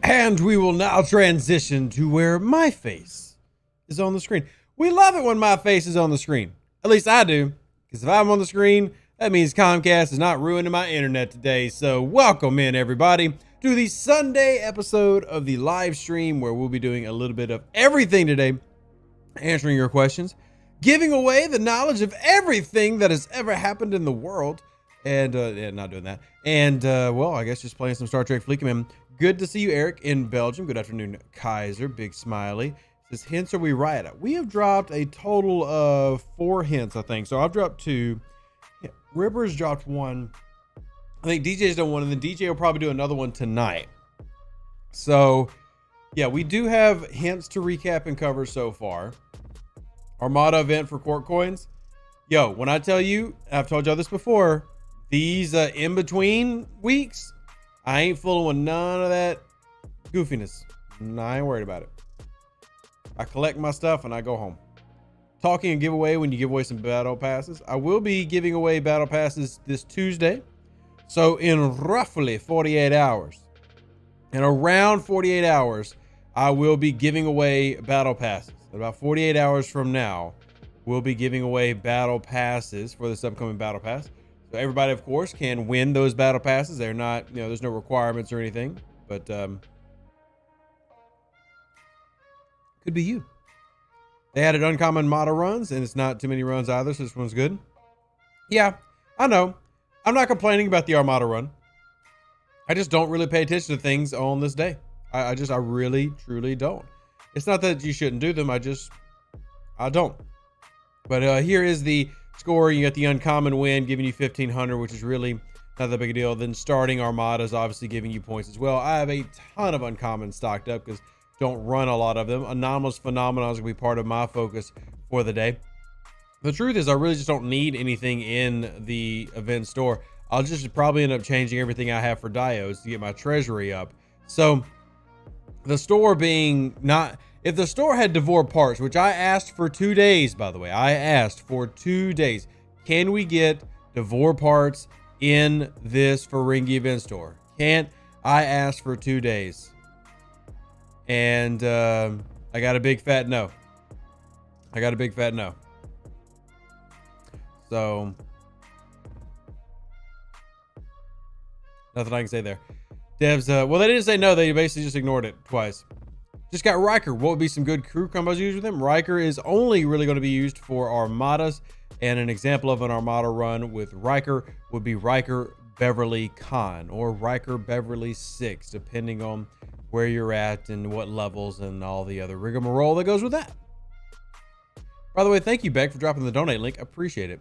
And we will now transition to where my face is on the screen. We love it when my face is on the screen. At least I do. Because if I'm on the screen, that means Comcast is not ruining my internet today. So welcome in, everybody, to the Sunday episode of the live stream where we'll be doing a little bit of everything today, answering your questions, giving away the knowledge of everything that has ever happened in the world, and not doing that. And, well, I guess just playing some Star Trek Fleet Command. Good to see you, Eric, in Belgium. Good afternoon, Kaiser. Big smiley. Says, hints are we right at? We have dropped a total of 4 hints, I think. So I've dropped 2. Yeah, Ripper's dropped 1. I think DJ's done 1, and then DJ will probably do another one tonight. So, yeah, we do have hints to recap and cover so far. Armada event for Court Coins. Yo, when I tell you, I've told y'all this before, these in-between weeks, I ain't fooling with none of that goofiness. No, I ain't worried about it. I collect my stuff and I go home. Talking and giveaway when you give away some battle passes. I will be giving away battle passes this Tuesday. So in roughly 48 hours, in around 48 hours, I will be giving away battle passes. About 48 hours from now, we'll be giving away battle passes for this upcoming battle pass. So everybody, of course, can win those battle passes. They're not, there's no requirements or anything, but could be you. They added uncommon motto runs, and it's not too many runs either, so this one's good. Yeah, I know. I'm not complaining about the Armada run. I just don't really pay attention to things on this day. I really, truly don't. It's not that you shouldn't do them. I don't. But here is the score. You got the uncommon win giving you 1,500, which is really not that big a deal. Then starting Armada is obviously giving you points as well. I have a ton of uncommon stocked up because don't run a lot of them. Anomalous Phenomenon is going to be part of my focus for the day. The truth is I really just don't need anything in the event store. I'll just probably end up changing everything I have for diodes to get my treasury up. So the store being not, if the store had Devore parts, which I asked for 2 days, by the way, I asked for 2 days. Can we get Devore parts in this Ferengi event store? Can't. I asked for 2 days. And I got a big fat no. So nothing I can say there. Devs, well, they didn't say no. They basically just ignored it twice. Just got Riker. What would be some good crew combos used with him? Riker is only really going to be used for Armadas. And an example of an Armada run with Riker would be Riker Beverly Khan or Riker Beverly 6, depending on where you're at and what levels and all the other rigmarole that goes with that. By the way, thank you, Beck, for dropping the donate link. I appreciate it.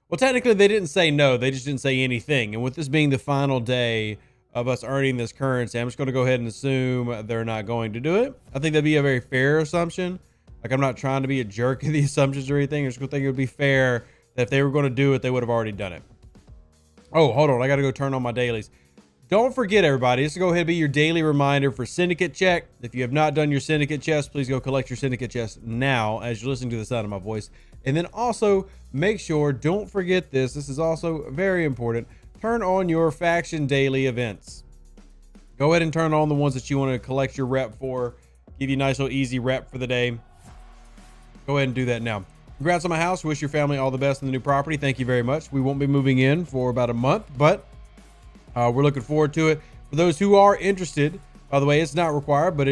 Well, technically, they didn't say no. They just didn't say anything. And with this being the final day of us earning this currency, I'm just going to go ahead and assume they're not going to do it. I think that'd be a very fair assumption. Like, I'm not trying to be a jerk of the assumptions or anything. I just think it would be fair that if they were going to do it, they would have already done it. Oh, hold on. I got to go turn on my dailies. Don't forget, everybody, this will go ahead and be your daily reminder for Syndicate Check. If you have not done your Syndicate chest, please go collect your Syndicate chest now as you're listening to the sound of my voice. And then also make sure, don't forget this. This is also very important. Turn on your faction daily events. Go ahead and turn on the ones that you want to collect your rep for. Give you a nice little easy rep for the day. Go ahead and do that now. Congrats on my house. Wish your family all the best in the new property. Thank you very much. We won't be moving in for about a month, but we're looking forward to it. For those who are interested, by the way, it's not required, but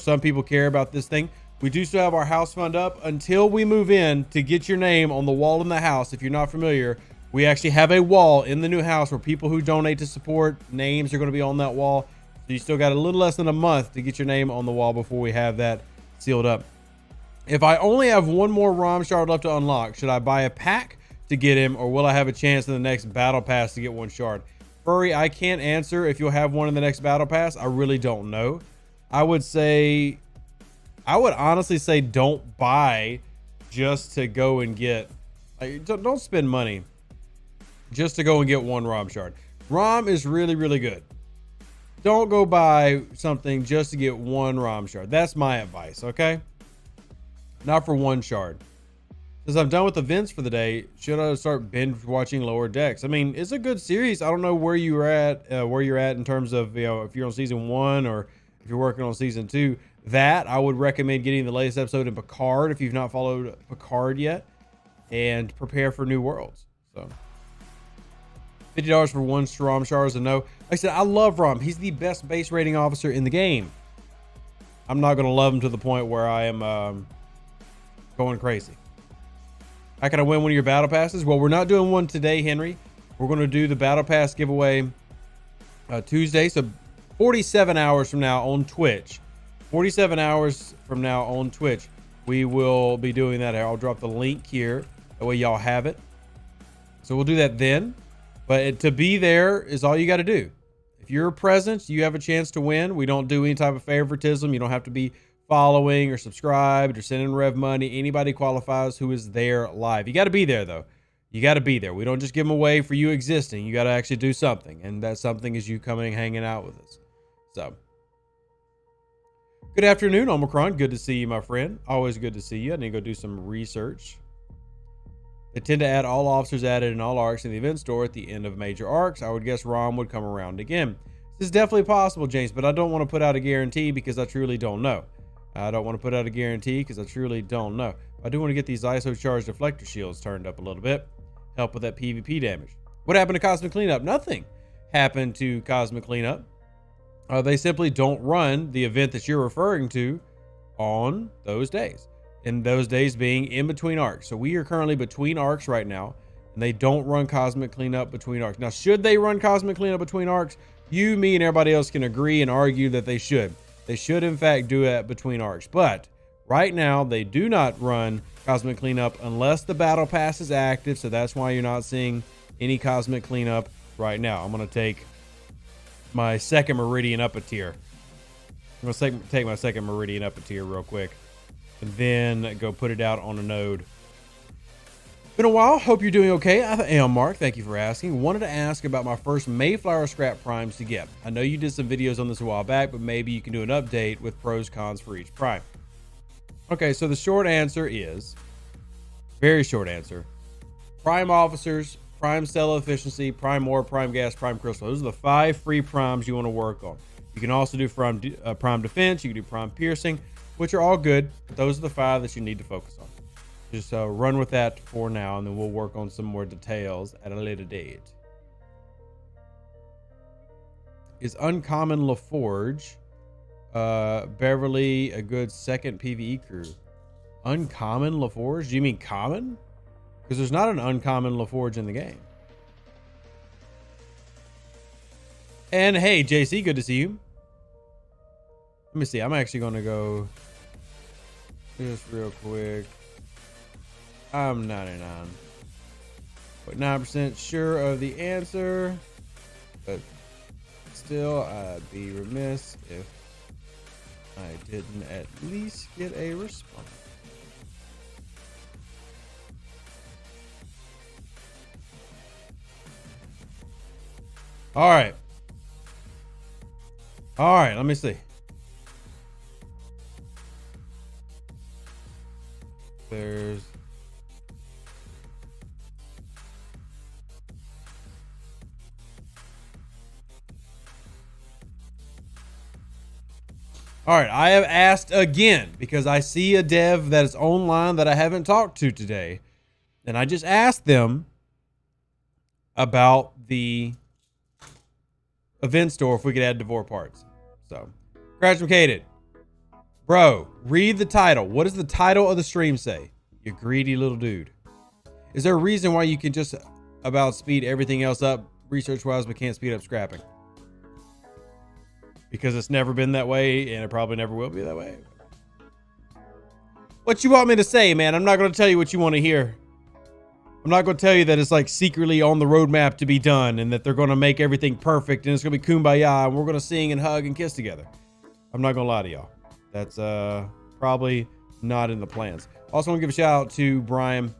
some people care about this thing. We do still have our house fund up until we move in to get your name on the wall in the house. If you're not familiar, we actually have a wall in the new house where people who donate to support, names are going to be on that wall. So you still got a little less than a month to get your name on the wall before we have that sealed up. If I only have one more ROM shard left to unlock, should I buy a pack to get him, or will I have a chance in the next battle pass to get one shard? Furry, I can't answer if you'll have one in the next battle pass. I really don't know. I would honestly say don't buy just to go and get, don't spend money just to go and get one ROM shard. ROM is really, really good. Don't go buy something just to get one ROM shard. That's my advice, okay? Not for one shard. Since I'm done with events for the day, should I start binge watching Lower Decks? I mean, it's a good series. I don't know where you're at in terms of, if you're on season 1 or if you're working on season 2. That I would recommend getting the latest episode in Picard if you've not followed Picard yet, and prepare for New Worlds. So $50 for 1 Strom Char is a no. Like I said, I love Rom. He's the best base rating officer in the game. I'm not going to love him to the point where I am going crazy. How can I win one of your battle passes? Well, we're not doing one today, Henry. We're going to do the battle pass giveaway Tuesday. So 47 hours from now on Twitch. 47 hours from now on Twitch, we will be doing that. I'll drop the link here. That way y'all have it. So we'll do that then. But to be there is all you got to do. If you're present, you have a chance to win. We don't do any type of favoritism. You don't have to be following or subscribed or sending Rev money. Anybody qualifies who is there live. You got to be there, though. You got to be there. We don't just give them away for you existing. You got to actually do something. And that something is you coming and hanging out with us. So, good afternoon, Omicron. Good to see you, my friend. Always good to see you. I need to go do some research. They tend to add all officers added in all arcs in the event store at the end of major arcs. I would guess Rom would come around again. This is definitely possible, James, but I don't want to put out a guarantee because I truly don't know. I don't want to put out a guarantee because I truly don't know. I do want to get these ISO charged deflector shields turned up a little bit. Help with that PvP damage. What happened to Cosmic Cleanup? Nothing happened to Cosmic Cleanup. They simply don't run the event that you're referring to on those days. And those days being in between arcs. So we are currently between arcs right now, and they don't run Cosmic Cleanup between arcs. Now, should they run Cosmic Cleanup between arcs? You, me, and everybody else can agree and argue that they should. They should, in fact, do that between arcs. But right now, they do not run Cosmic Cleanup unless the Battle Pass is active. So that's why you're not seeing any Cosmic Cleanup right now. I'm going to take my second Meridian up a tier. I'm going to take my second Meridian up a tier real quick. And then go put it out on a node. Been a while. Hope you're doing okay. I am Mark. Thank you for asking. Wanted to ask about my first Mayflower scrap primes to get. I know you did some videos on this a while back, but maybe you can do an update with pros, cons for each prime. Okay, so the short answer is, very short answer, prime officers, prime stellar efficiency, prime ore, prime gas, prime crystal. Those are the 5 free primes you want to work on. You can also do prime defense. You can do prime piercing, which are all good. But those are the 5 that you need to focus on. Just run with that for now, and then we'll work on some more details at a later date. Is Uncommon LaForge Beverly a good second PvE crew? Uncommon LaForge? Do you mean common? Because there's not an Uncommon LaForge in the game. And hey, JC, good to see you. Let me see. I'm actually going to go just real quick. I'm 99.9% sure of the answer, but still, I'd be remiss if I didn't at least get a response. All right. Let me see. There's all right, I have asked again because I see a dev that is online that I haven't talked to today. And I just asked them about the event store if we could add Devore parts. So, Crash McCaded. Bro, read the title. What does the title of the stream say? You greedy little dude. Is there a reason why you can just about speed everything else up research-wise but can't speed up scrapping? Because it's never been that way, and it probably never will be that way. What you want me to say, man? I'm not going to tell you what you want to hear. I'm not going to tell you that it's like secretly on the roadmap to be done, and that they're going to make everything perfect, and it's going to be kumbaya, and we're going to sing and hug and kiss together. I'm not going to lie to y'all. That's probably not in the plans. Also want to give a shout out to Brian.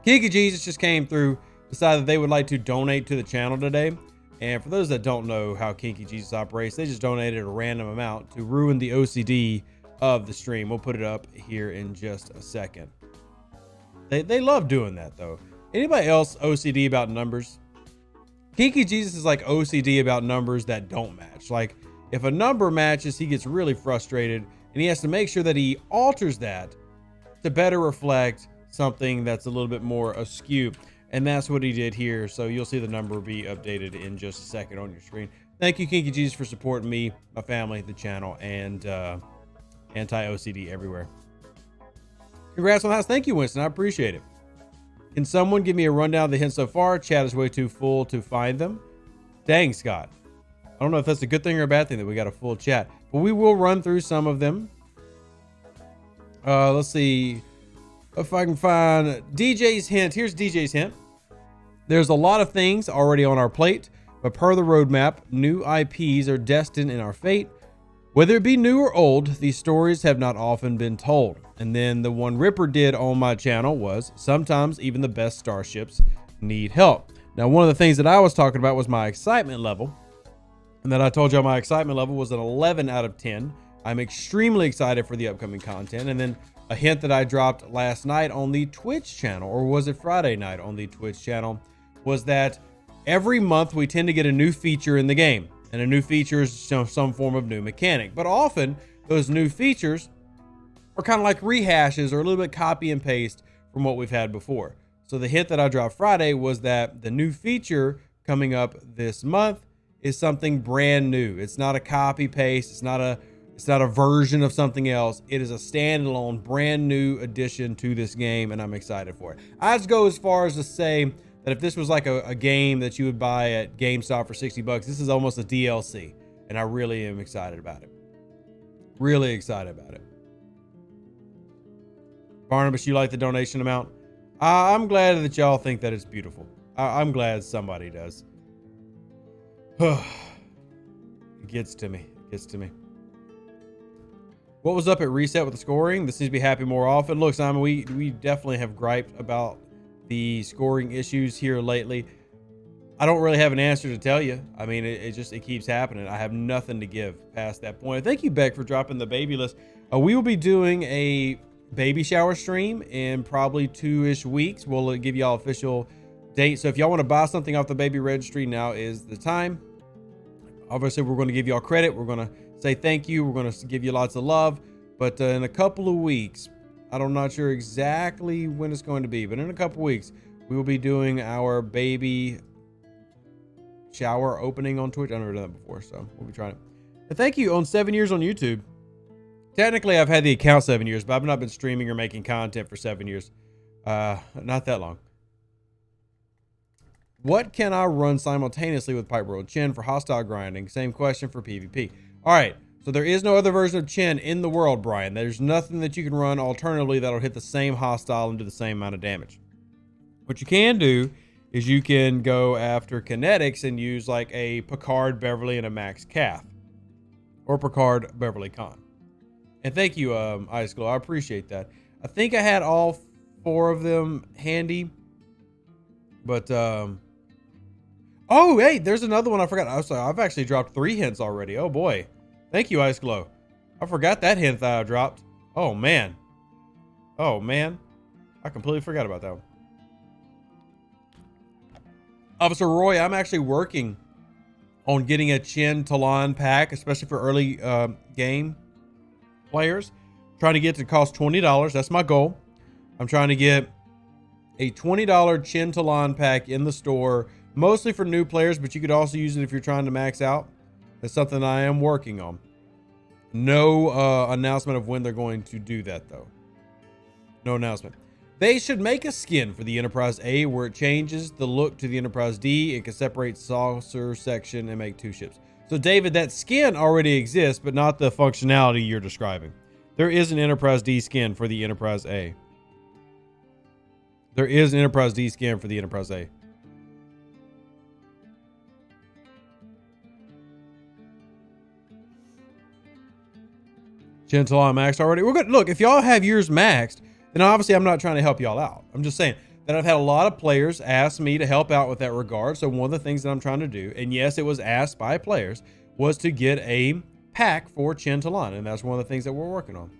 Kinky Jesus just came through, decided that they would like to donate to the channel today. And for those that don't know how Kinky Jesus operates, they just donated a random amount to ruin the OCD of the stream. We'll put it up here in just a second. They love doing that, though. Anybody else OCD about numbers? Kinky Jesus is like OCD about numbers that don't match. Like, If a number matches, he gets really frustrated, and he has to make sure that he alters that to better reflect something that's a little bit more askew. And that's what he did here. So you'll see the number be updated in just a second on your screen. Thank you, Kinky Jesus, for supporting me, my family, the channel, and anti-OCD everywhere. Congrats on the house. Thank you, Winston. I appreciate it. Can someone give me a rundown of the hints so far? Chat is way too full to find them. Dang, Scott. I don't know if that's a good thing or a bad thing that we got a full chat, but we will run through some of them. Let's see if I can find DJ's hint. Here's DJ's hint. There's a lot of things already on our plate, but per the roadmap, new IPs are destined in our fate. Whether it be new or old, these stories have not often been told. And then the one Ripper did on my channel was sometimes even the best starships need help. Now, one of the things that I was talking about was my excitement level. And then I told y'all my excitement level was an 11 out of 10. I'm extremely excited for the upcoming content. And then a hint that I dropped last night on the Twitch channel, or was it Friday night on the Twitch channel, was that every month we tend to get a new feature in the game. And a new feature is some form of new mechanic. But often those new features are kind of like rehashes or a little bit copy and paste from what we've had before. So the hint that I dropped Friday was that the new feature coming up this month is something brand new. It's not a copy paste. It's not a version of something else. It is a standalone brand new addition to this game, and I'm excited for it. I'd go as far as to say that if this was like a game that you would buy at GameStop for 60 bucks, this is almost a DLC, and I really am excited about it. Really excited about it. Barnabas, you like the donation amount? I'm glad that y'all think that it's beautiful. I'm glad somebody does. It gets to me. It gets to me. What was up at reset with the scoring? This needs to be happy more often. Look, Simon, we definitely have griped about the scoring issues here lately. I don't really have an answer to tell you. I mean, it keeps happening. I have nothing to give past that point. Thank you, Beck, for dropping the baby list. We will be doing a baby shower stream in probably 2-ish weeks. We'll give y'all official date. So if y'all want to buy something off the baby registry, now is the time. Obviously, we're going to give y'all credit. We're going to say thank you. We're going to give you lots of love. But in a couple of weeks, I'm not sure exactly when it's going to be, but in a couple of weeks, we will be doing our baby shower opening on Twitch. I've never done that before, so we'll be trying it. And thank you on 7 years on YouTube. Technically, I've had the account 7 years, but I've not been streaming or making content for 7 years. Not that long. What can I run simultaneously with Pipe World Chin for hostile grinding? Same question for PvP. All right, so there is no other version of Chin in the world, Brian. There's nothing that you can run alternatively that'll hit the same hostile and do the same amount of damage. What you can do is you can go after kinetics and use like a Picard Beverly and a Max Calf, or Picard Beverly Khan. And thank you, Ice Glow. I appreciate that. I think I had all 4 of them handy, but oh, hey, there's another one I forgot. I've actually dropped 3 hints already. Oh boy. Thank you, Ice Glow. I forgot that hint that I dropped. Oh man. Oh man. I completely forgot about that one. Officer Roy, I'm actually working on getting a Chin Talon pack, especially for early game players. Trying to get it to cost $20. That's my goal. I'm trying to get a $20 Chin Talon pack in the store, mostly for new players, but you could also use it if you're trying to max out. That's something I am working on. No announcement of when they're going to do that, though. No announcement. They should make a skin for the Enterprise A where it changes the look to the Enterprise D. It can separate saucer section and make 2 ships. So, David, that skin already exists, but not the functionality you're describing. There is an Enterprise D skin for the Enterprise A. There is an Enterprise D skin for the Enterprise A. Gentle on maxed already. We're good. Look, if y'all have yours maxed, then obviously I'm not trying to help y'all out. I'm just saying that I've had a lot of players ask me to help out with that regard. So one of the things that I'm trying to do, and yes, it was asked by players, was to get a pack for Chin Talon, and that's one of the things that we're working on.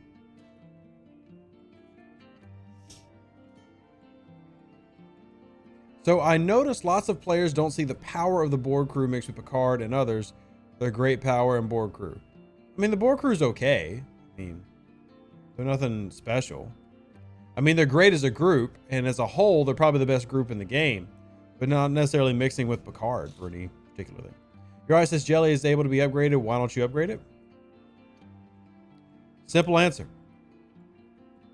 So I noticed lots of players don't see the power of the Borg crew mixed with Picard and others. They're great power and Borg crew. I mean, the Borg crew's okay. I mean, they're nothing special. I mean, they're great as a group, and as a whole, they're probably the best group in the game, but not necessarily mixing with Picard for any particular thing. Your ISS Jelly is able to be upgraded. Why don't you upgrade it? Simple answer.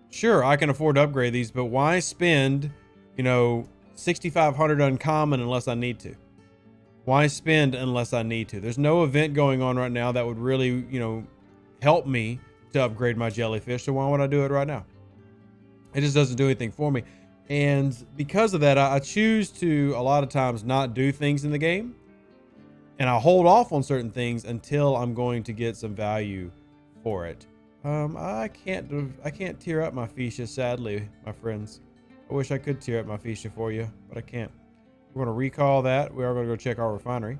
Sure, I can afford to upgrade these, but why spend, 6,500 uncommon unless I need to? Why spend unless I need to? There's no event going on right now that would really, help me to upgrade my jellyfish. So why would I do it right now? It just doesn't do anything for me. And because of that, I choose to a lot of times not do things in the game. And I hold off on certain things until I'm going to get some value for it. I can't tear up my Fisha, sadly, my friends. I wish I could tear up my Fisha for you, but I can't. We're going to recall that. We are going to go check our refinery.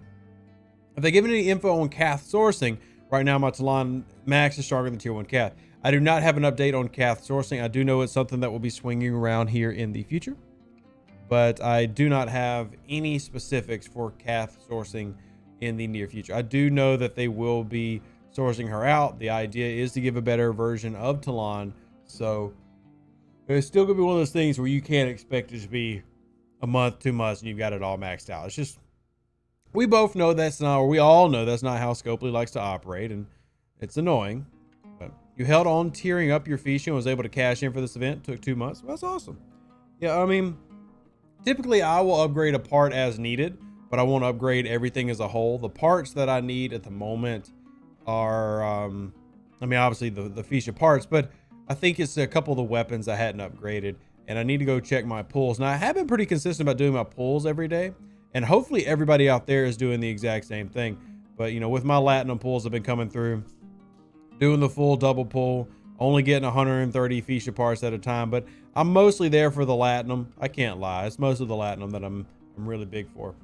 If they give any info on Cath sourcing, right now my Talon Max is stronger than Tier 1 Cath. I do not have an update on Cath sourcing. I do know it's something that will be swinging around here in the future, but I do not have any specifics for Cath sourcing in the near future. I do know that they will be sourcing her out. The idea is to give a better version of Talon, so it's still going to be one of those things where you can't expect it to be a month, 2 months, and you've got it all maxed out. It's just, we both know that's not, or we all know that's not how Scopely likes to operate, and it's annoying. But you held on tearing up your Fisha and was able to cash in for this event. Took 2 months. Well, that's awesome. Yeah, I mean, typically I will upgrade a part as needed, but I won't upgrade everything as a whole. The parts that I need at the moment are, obviously the Fisha parts, but I think it's a couple of the weapons I hadn't upgraded, and I need to go check my pulls. Now, I have been pretty consistent about doing my pulls every day, and hopefully everybody out there is doing the exact same thing. But, with my Latinum pulls, I've been coming through, doing the full double pull, only getting 130 Fisha parts at a time, but I'm mostly there for the Latinum. I can't lie. It's most of the Latinum that I'm really big for.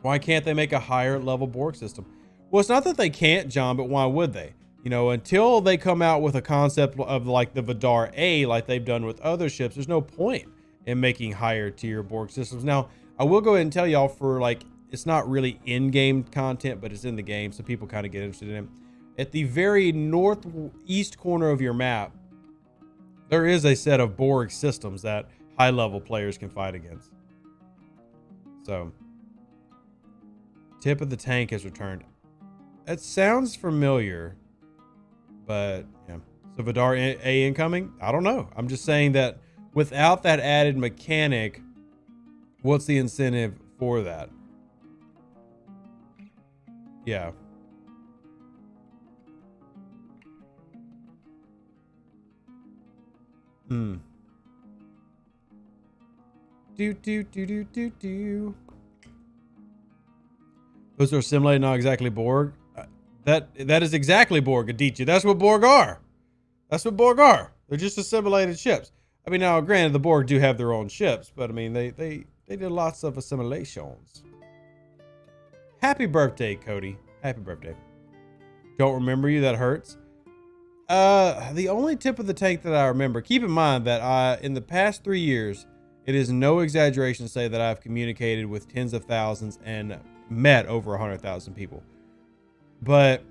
Why can't they make a higher level Borg system? Well, it's not that they can't, John, but why would they? Until they come out with a concept of like the Vidar A, like they've done with other ships, there's no point in making higher tier Borg systems. Now, I will go ahead and tell y'all it's not really in-game content, but it's in the game, so people kind of get interested in it. At the very northeast corner of your map, there is a set of Borg systems that high-level players can fight against. So, tip of the tank has returned. It sounds familiar. But yeah, so Vidar A incoming? I don't know. I'm just saying that without that added mechanic, what's the incentive for that? Yeah. Do. Those are simulated, not exactly Borg. That is exactly Borg, Adichie. That's what Borg are. That's what Borg are. They're just assimilated ships. I mean, now granted, the Borg do have their own ships, but I mean, they did lots of assimilations. Happy birthday, Cody. Happy birthday. Don't remember you. That hurts. The only tip of the tank that I remember. Keep in mind that in the past 3 years, it is no exaggeration to say that I've communicated with tens of thousands and met over 100,000 people. But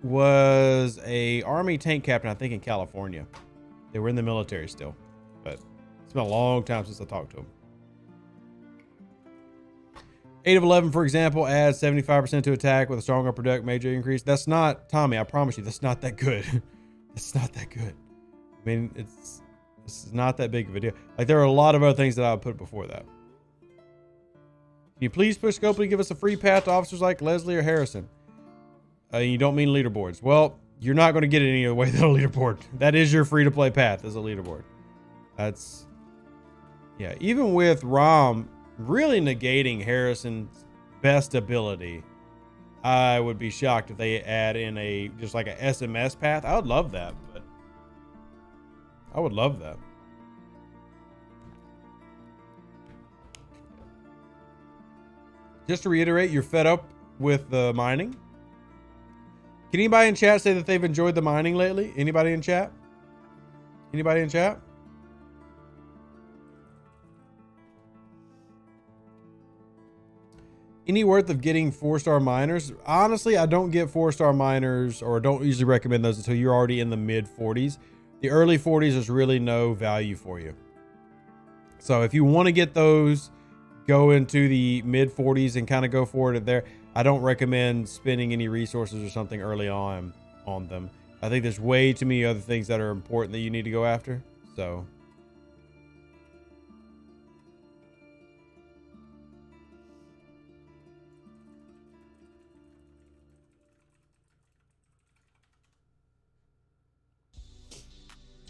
was a Army tank captain, I think, in California. They were in the military still, but it's been a long time since I talked to them. 8 of 11, for example, adds 75% to attack with a stronger product major increase. That's not, Tommy, I promise you, that's not that good. It's not that good. I mean, this is not that big of a deal. Like, there are a lot of other things that I would put before that. Can you please push Scopely to give us a free path to officers like Leslie or Harrison? You don't mean leaderboards. Well, you're not going to get it any other way than a leaderboard. That is your free-to-play path as a leaderboard. That's, yeah. Even with Rom really negating Harrison's best ability, I would be shocked if they add in just like a SMS path. I would love that, but I would love that. Just to reiterate, you're fed up with the mining. Can anybody in chat say that they've enjoyed the mining lately? Anybody in chat? Anybody in chat? any worth of getting 4-star miners? Honestly, I don't get 4-star miners, or don't usually recommend those until you're already in the mid 40s. The early 40s, there's really no value for you. So if you want to get those, go into the mid 40s and kind of go for it there. I don't recommend spending any resources or something early on them. I think there's way too many other things that are important that you need to go after. So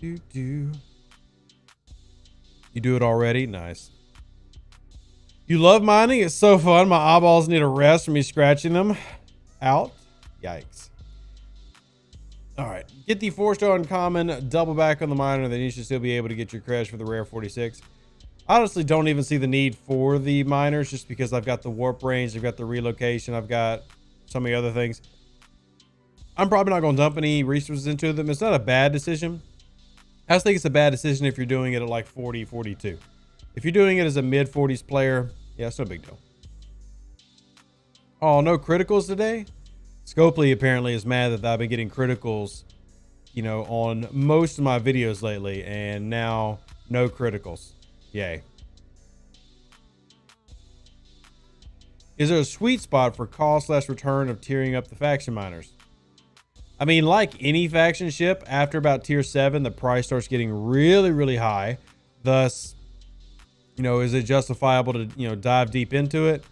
you do it already? Nice. You love mining? It's so fun. My eyeballs need a rest from me scratching them out. Yikes. All right. Get the 4-star uncommon, double back on the miner, then you should still be able to get your crash for the rare 46. I honestly don't even see the need for the miners, just because I've got the warp range, I've got the relocation, I've got so many other things. I'm probably not going to dump any resources into them. It's not a bad decision. I just think it's a bad decision if you're doing it at like 40, 42. If you're doing it as a mid 40s player, yeah, it's no big deal. Oh, no criticals today? Scopely apparently is mad that I've been getting criticals, you know, on most of my videos lately, and now no criticals. Yay. Is there a sweet spot for cost/return of tiering up the faction miners? I mean, like any faction ship, after about tier 7, the price starts getting really, really high. Thus, you know, is it justifiable to, you know, dive deep into it?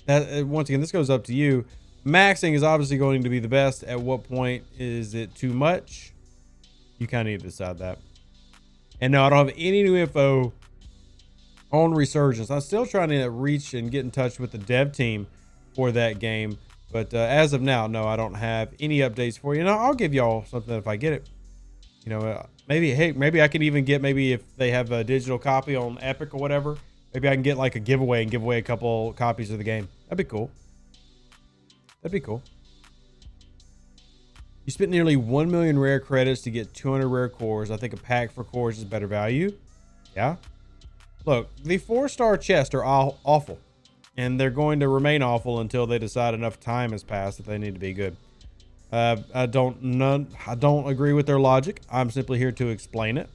That, once again, this goes up to you. Maxing is obviously going to be the best. At what point is it too much? You kind of need to decide that. And no, I don't have any new info on Resurgence. I'm still trying to reach and get in touch with the dev team for that game. But as of now, no, I don't have any updates for you. And I'll give y'all something if I get it. You know, maybe, hey, maybe I can even get, maybe if they have a digital copy on Epic or whatever, maybe I can get like a giveaway and give away a couple copies of the game. That'd be cool. That'd be cool. You spent nearly 1 million rare credits to get 200 rare cores. I think a pack for cores is better value. Yeah. Look, the 4-star chests are awful. And they're going to remain awful until they decide enough time has passed that they need to be good. I don't agree with their logic. I'm simply here to explain it.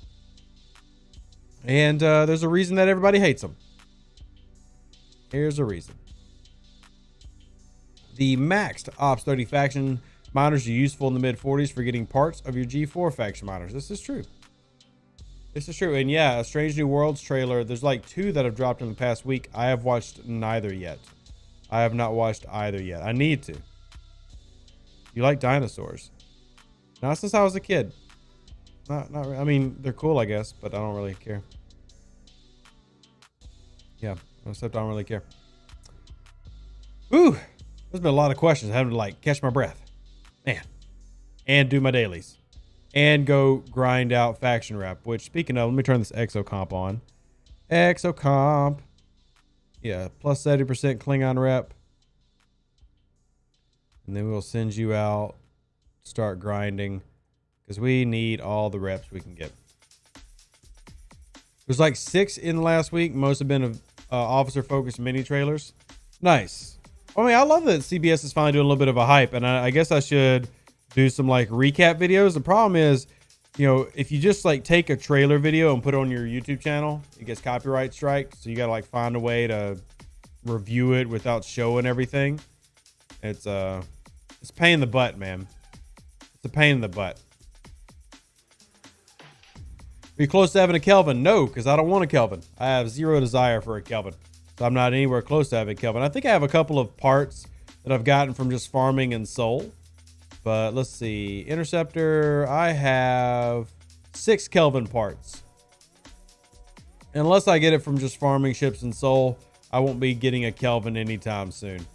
And there's a reason that everybody hates them. Here's a reason. The maxed Ops 30 faction miners are useful in the mid 40s for getting parts of your G4 faction miners. This is true. This is true. And yeah, a Strange New Worlds trailer, there's like 2 that have dropped in the past week. I have watched neither yet. I have not watched either yet. I need to. You like dinosaurs? Not since I was a kid. Not really. I mean, they're cool, I guess, but I don't really care. Yeah, except I don't really care. Ooh, there's been a lot of questions. I have to like catch my breath. Man. And do my dailies. And go grind out faction rep, which, speaking of, let me turn this exocomp on. Exocomp. Yeah, plus 70% Klingon rep. And then we'll send you out, start grinding, because we need all the reps we can get. There's like 6 in the last week. Most have been officer-focused mini trailers. Nice. I mean, I love that CBS is finally doing a little bit of a hype, and I guess I should do some like recap videos. The problem is, you know, if you just like take a trailer video and put it on your YouTube channel, it gets copyright strike. So you got to like find a way to review it without showing everything. It's a pain in the butt, man. It's a pain in the butt. Are you close to having a Kelvin? No, because I don't want a Kelvin. I have zero desire for a Kelvin. So I'm not anywhere close to having a Kelvin. I think I have a couple of parts that I've gotten from just farming in Soul. But let's see. Interceptor, I have 6 Kelvin parts. Unless I get it from just farming ships in Soul, I won't be getting a Kelvin anytime soon.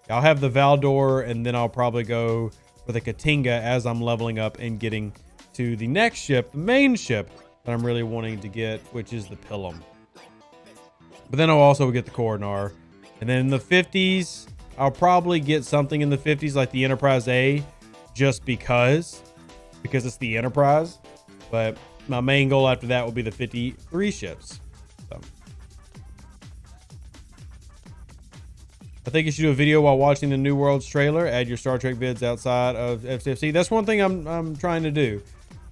I'll have the Valdor, and then I'll probably go for the Katinga as I'm leveling up and getting to the next ship, the main ship that I'm really wanting to get, which is the Pilum. But then I'll also get the Coronar. And then in the 50s, I'll probably get something in the 50s like the Enterprise A, just because it's the Enterprise. But my main goal after that will be the 53 ships. So. I think you should do a video while watching the New Worlds trailer. Add your Star Trek vids outside of STFC. That's one thing I'm trying to do.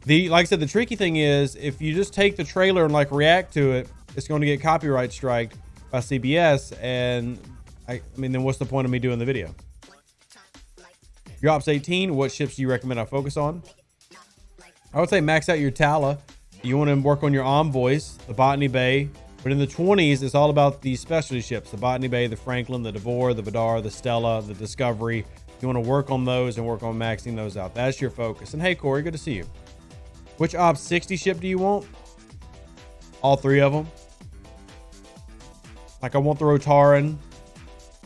Like I said, the tricky thing is if you just take the trailer and like react to it, it's going to get copyright striked by CBS. And I mean, then what's the point of me doing the video? Your Ops 18, what ships do you recommend I focus on? I would say max out your Tala. You want to work on your Envoys, the Botany Bay. But in the 20s, it's all about the specialty ships, the Botany Bay, the Franklin, the Devore, the Vidar, the Stella, the Discovery. You want to work on those and work on maxing those out. That's your focus. And hey, Corey, good to see you. Which Ops 60 ship do you want? All three of them. Like, I want the Rotaran.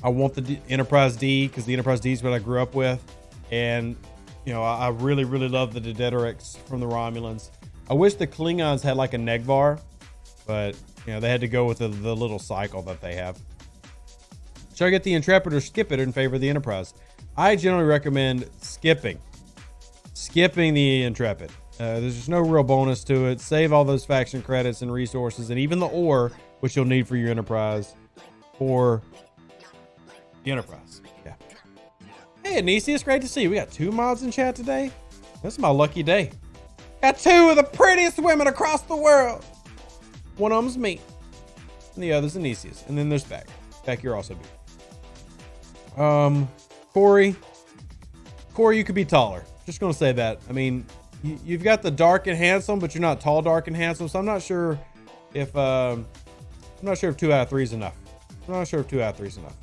I want the Enterprise D, because the Enterprise D is what I grew up with. And, you know, I really, really love the Dededorix from the Romulans. I wish the Klingons had like a Negvar, but... you know, they had to go with the little cycle that they have. Should I get the Intrepid or skip it in favor of the Enterprise? I generally recommend skipping the Intrepid. There's just no real bonus to it. Save all those faction credits and resources and even the ore, which you'll need for your Enterprise, for the Enterprise. Yeah. Hey, Anisius, great to see you. We got 2 mods in chat today. This is my lucky day. Got 2 of the prettiest women across the world. One of them's me, and the other's Anisius. And then there's Beck. Beck, you're also beautiful. Corey, you could be taller. Just gonna say that. I mean, you've got the dark and handsome, but you're not tall, dark, and handsome. So I'm not sure if 2 out of 3 is enough.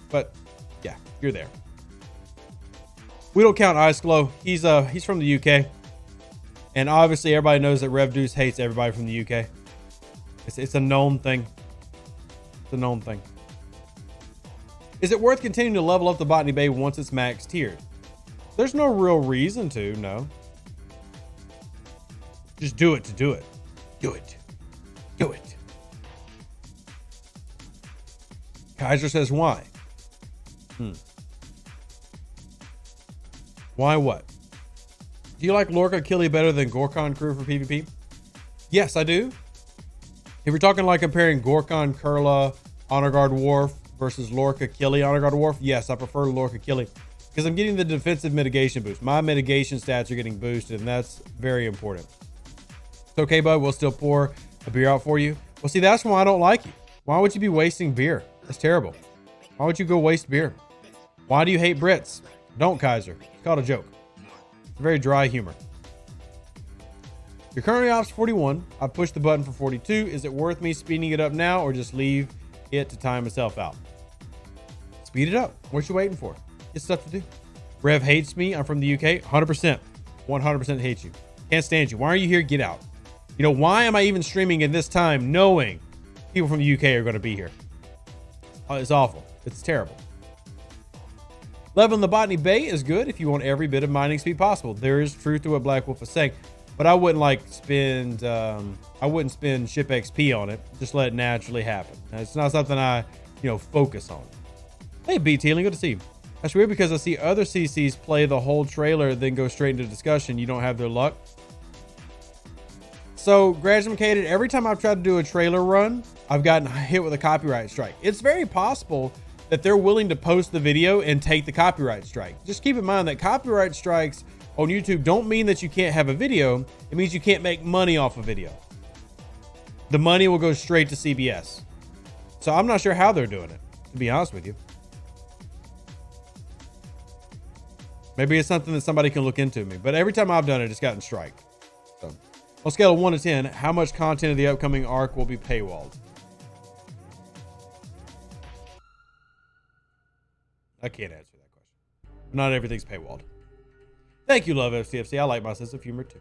But yeah, you're there. We don't count Ice Glow. He's from the UK, and obviously everybody knows that Rev Deuce hates everybody from the UK. It's a known thing. It's a known thing. Is it worth continuing to level up the Botany Bay once it's max tiered? There's no real reason to, no. Just do it to do it. Do it. Do it. Kaiser says why? Why what? Do you like Lorca Killy better than Gorkon crew for PvP? Yes, I do. If you're talking like comparing Gorkon Kurla Honor Guard Worf versus Lorca Killy Honor Guard Worf, yes, I prefer Lorca Killy because I'm getting the defensive mitigation boost. My mitigation stats are getting boosted, and that's very important. It's okay, bud. We'll still pour a beer out for you. Well, see, that's why I don't like you. Why would you be wasting beer? That's terrible. Why would you go waste beer? Why do you hate Brits? Don't, Kaiser. It's called a joke. It's very dry humor. You're currently Ops 41. I pushed the button for 42. Is it worth me speeding it up now or just leave it to time itself out? Speed it up. What you waiting for? Get stuff to do. Rev hates me. I'm from the UK. 100%. 100% hates you. Can't stand you. Why are you here? Get out. You know, why am I even streaming at this time knowing people from the UK are going to be here? It's awful. It's terrible. Leveling the Botany Bay is good if you want every bit of mining speed possible. There is truth to what Black Wolf is saying. But I wouldn't spend ship XP on it. Just let it naturally happen. It's not something I, focus on. Hey, B-Tealing, good to see you. That's weird because I see other CCs play the whole trailer, then go straight into discussion. You don't have their luck. So, Graduated, every time I've tried to do a trailer run, I've gotten hit with a copyright strike. It's very possible that they're willing to post the video and take the copyright strike. Just keep in mind that copyright strikes on YouTube don't mean that you can't have a video. It means you can't make money off a video. The money will go straight to CBS. So I'm not sure how they're doing it, to be honest with you. Maybe it's something that somebody can look into me. But every time I've done it, it's gotten strike. So on a scale of 1 to 10, how much content of the upcoming arc will be paywalled? I can't answer that question. Not everything's paywalled. Thank you, Love STFC. I like my sense of humor too.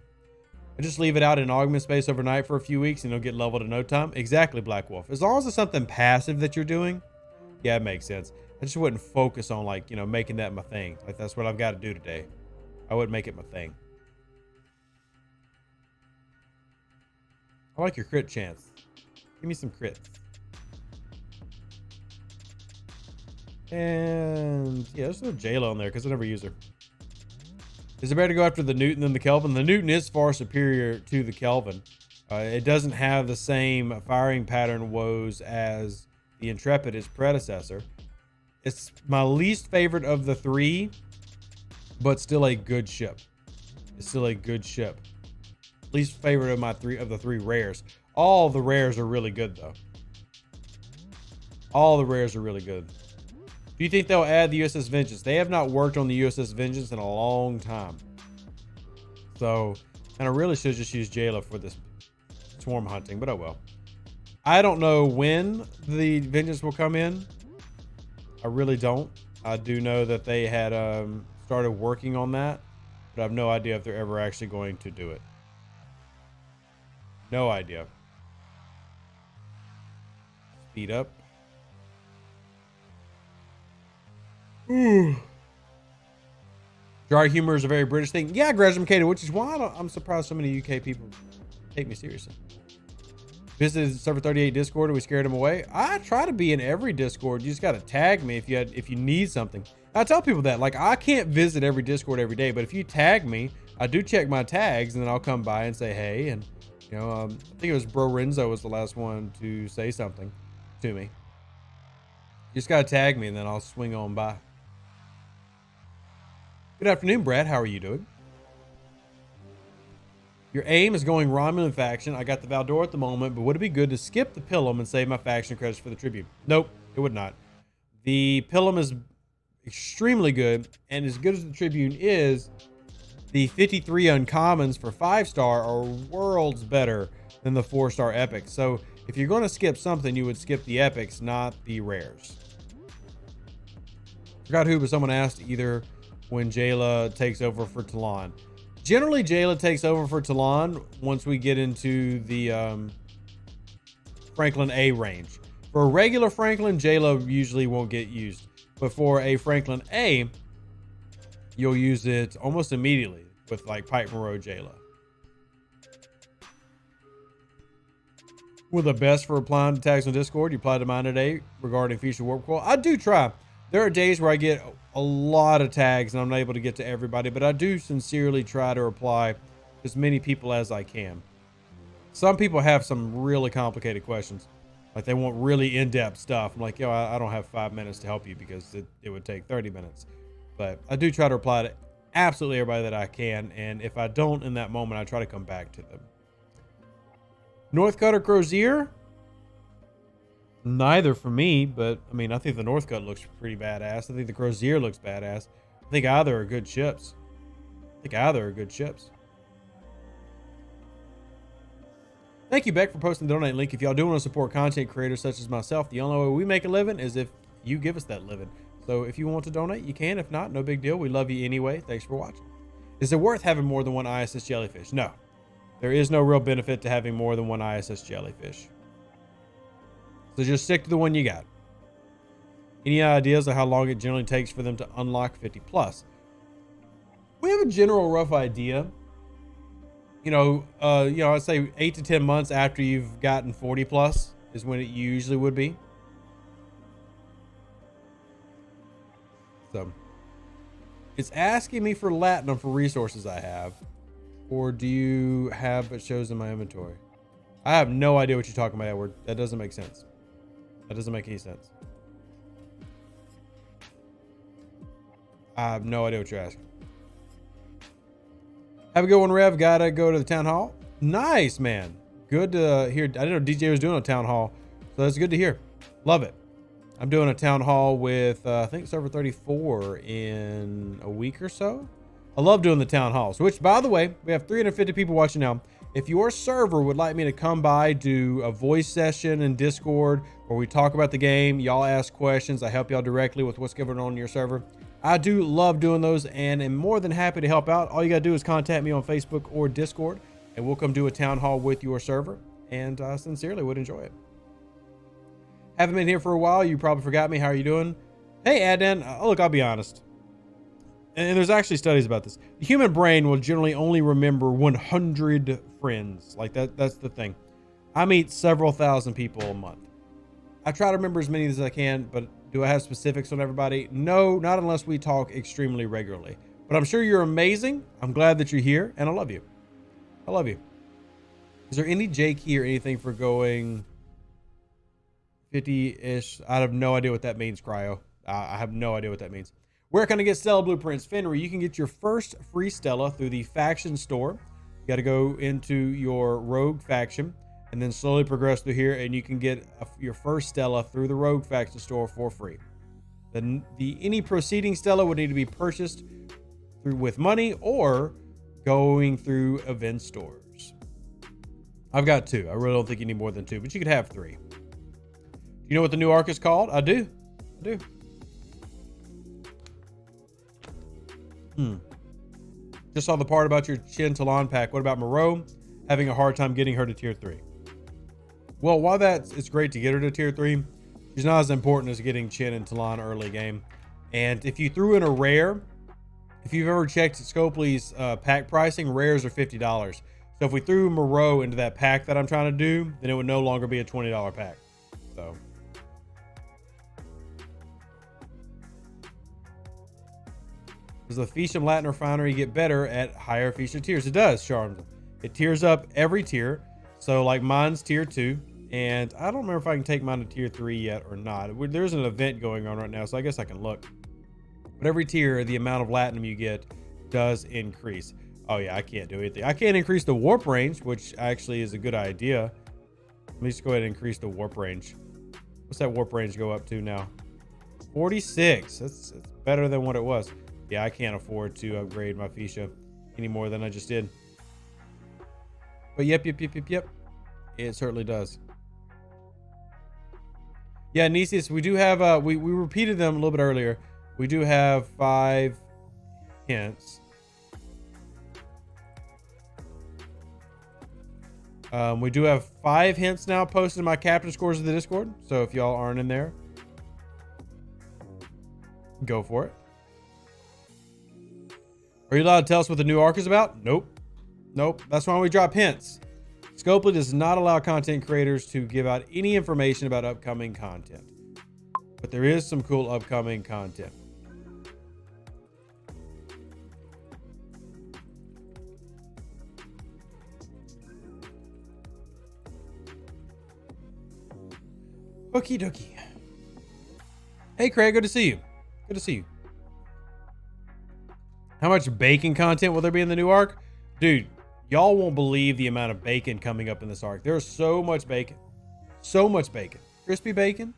I just leave it out in augment space overnight for a few weeks and it'll get leveled in no time. Exactly, Black Wolf. As long as it's something passive that you're doing, yeah, it makes sense. I just wouldn't focus on making that my thing. Like that's what I've got to do today. I wouldn't make it my thing. I like your crit chance. Give me some crits. And yeah, there's no J-Lo in there because I never use her. Is it better to go after the Newton than the Kelvin? The Newton is far superior to the Kelvin. It doesn't have the same firing pattern woes as the Intrepid, its predecessor. It's my least favorite of the three, but still a good ship. It's still a good ship. Least favorite of the three rares. All the rares are really good though. All the rares are really good. Do you think they'll add the USS Vengeance? They have not worked on the USS Vengeance in a long time. So, and I really should just use Jayla for this swarm hunting, but oh well. I don't know when the Vengeance will come in. I really don't. I do know that they had started working on that, but I have no idea if they're ever actually going to do it. No idea. Speed up. Ooh. Dry humor is a very British thing. Yeah, Gresham Cater, which is why I'm surprised so many UK people take me seriously. Visited server 38 Discord and we scared him away. I try to be in every Discord. You just got to tag me if you need something. I tell people that, like, I can't visit every Discord every day, but if you tag me, I do check my tags and then I'll come by and say hey. And you know, I think it was Bro Renzo was the last one to say something to me. You just got to tag me and then I'll swing on by. Good afternoon, Brad. How are you doing? Your aim is going Romulan faction. I got the Valdor at the moment, but would it be good to skip the Pilum and save my faction credits for the Tribune? Nope, it would not. The Pilum is extremely good, and as good as the Tribune is, the 53 uncommons for 5-star are worlds better than the 4-star epics. So if you're going to skip something, you would skip the epics, not the rares. Forgot who, but someone asked either when Jayla takes over for Talon. Generally, Jayla takes over for Talon once we get into the Franklin A range. For a regular Franklin, Jayla usually won't get used. But for a Franklin A, you'll use it almost immediately with like Pipe Monroe Jayla. One of the best for replying to tags on Discord. You applied to mine today regarding Feature Warp Core. I do try. There are days where I get a lot of tags and I'm not able to get to everybody, but I do sincerely try to reply to as many people as I can. Some people have some really complicated questions. Like they want really in-depth stuff. I'm like, yo, I don't have 5 minutes to help you because it would take 30 minutes. But I do try to reply to absolutely everybody that I can. And if I don't in that moment, I try to come back to them. Northcut or Crozier? Neither for me, but I mean, I think the Northcut looks pretty badass. I think the Crozier looks badass. I think either are good ships. Thank you, Beck, for posting the donate link. If y'all do want to support content creators such as myself, the only way we make a living is if you give us that living. So if you want to donate, you can. If not, no big deal. We love you anyway. Thanks for watching. Is it worth having more than one ISS jellyfish? No. There is no real benefit to having more than one ISS jellyfish. So just stick to the one you got. Any ideas of how long it generally takes for them to unlock 50 plus? We have a general rough idea. I'd say 8 to 10 months after you've gotten 40 plus is when it usually would be. So it's asking me for Latinum for resources I have, or do you have what shows in my inventory? I have no idea what you're talking about, Edward. That doesn't make sense. That doesn't make any sense. I have no idea what you're asking. Have a good one, Rev. Gotta go to the town hall. Nice, man. Good to hear. I didn't know DJ was doing a town hall, so that's good to hear. Love it. I'm doing a town hall with, I think, server 34 in a week or so. I love doing the town halls, which, by the way, we have 350 people watching now. If your server would like me to come by, do a voice session in Discord where we talk about the game, y'all ask questions, I help y'all directly with what's going on in your server. I do love doing those and am more than happy to help out. All you got to do is contact me on Facebook or Discord, and we'll come do a town hall with your server, and I sincerely would enjoy it. Haven't been here for a while. You probably forgot me. How are you doing? Hey, Adan. Look, I'll be honest. And there's actually studies about this. The human brain will generally only remember 100 friends. Like that's the thing. I meet several thousand people a month. I try to remember as many as I can, but do I have specifics on everybody? No, not unless we talk extremely regularly. But I'm sure you're amazing. I'm glad that you're here, and I love you. I love you. Is there any J key or anything for going 50-ish? I have no idea what that means, Cryo. I have no idea what that means. Where can I get Stella blueprints? Fenrir, you can get your first free Stella through the faction store. You got to go into your rogue faction and then slowly progress through here, and you can get your first Stella through the rogue faction store for free. Any proceeding Stella would need to be purchased through with money or going through event stores. I've got 2. I really don't think you need more than 2, but you could have 3. Do you know what the new arc is called? I do. Just saw the part about your Chin Talon pack. What about Moreau? Having a hard time getting her to tier 3. Well, while it's great to get her to tier 3, she's not as important as getting Chin and Talon early game. And if you threw in a rare, if you've ever checked Scopely's pack pricing, rares are $50. So if we threw Moreau into that pack that I'm trying to do, then it would no longer be a $20 pack. So. Does the Fisham Latin Refinery get better at higher Fisha tiers? It does, Charms. It tiers up every tier. So like mine's tier 2. And I don't remember if I can take mine to tier 3 yet or not. There's an event going on right now, so I guess I can look. But every tier, the amount of Latinum you get does increase. Oh yeah, I can't do anything. I can't increase the warp range, which actually is a good idea. Let me just go ahead and increase the warp range. What's that warp range go up to now? 46. That's better than what it was. Yeah, I can't afford to upgrade my Fisha any more than I just did. But yep. It certainly does. Yeah, Nisius, we do have, we repeated them a little bit earlier. We do have 5 hints. We do have 5 hints now posted in my captain scores of the Discord. So if y'all aren't in there, go for it. Are you allowed to tell us what the new arc is about? Nope. That's why we drop hints. Scopely does not allow content creators to give out any information about upcoming content. But there is some cool upcoming content. Okie dokie. Hey Craig, good to see you. How much bacon content will there be in the new arc? Dude, y'all won't believe the amount of bacon coming up in this arc. There's so much bacon. Crispy bacon?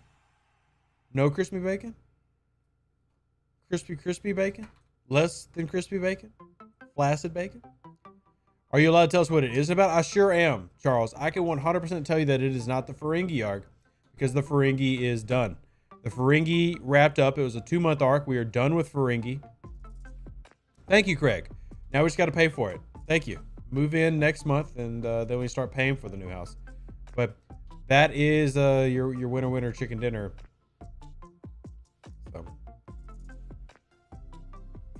No crispy bacon? Crispy bacon? Less than crispy bacon? Flaccid bacon? Are you allowed to tell us what it is about? I sure am, Charles. I can 100% tell you that it is not the Ferengi arc because the Ferengi is done. The Ferengi wrapped up. It was a 2-month arc. We are done with Ferengi. Thank you, Craig. Now we just got to pay for it. Thank you. Move in next month, and then we start paying for the new house. But that is your winter chicken dinner. So.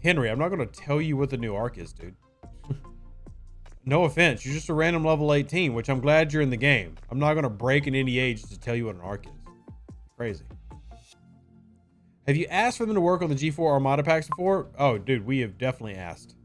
Henry, I'm not going to tell you what the new arc is, dude. No offense. You're just a random level 18, which I'm glad you're in the game. I'm not going to break in any age to tell you what an arc is. Crazy. Have you asked for them to work on the G4 Armada packs before? Oh, dude, we have definitely asked.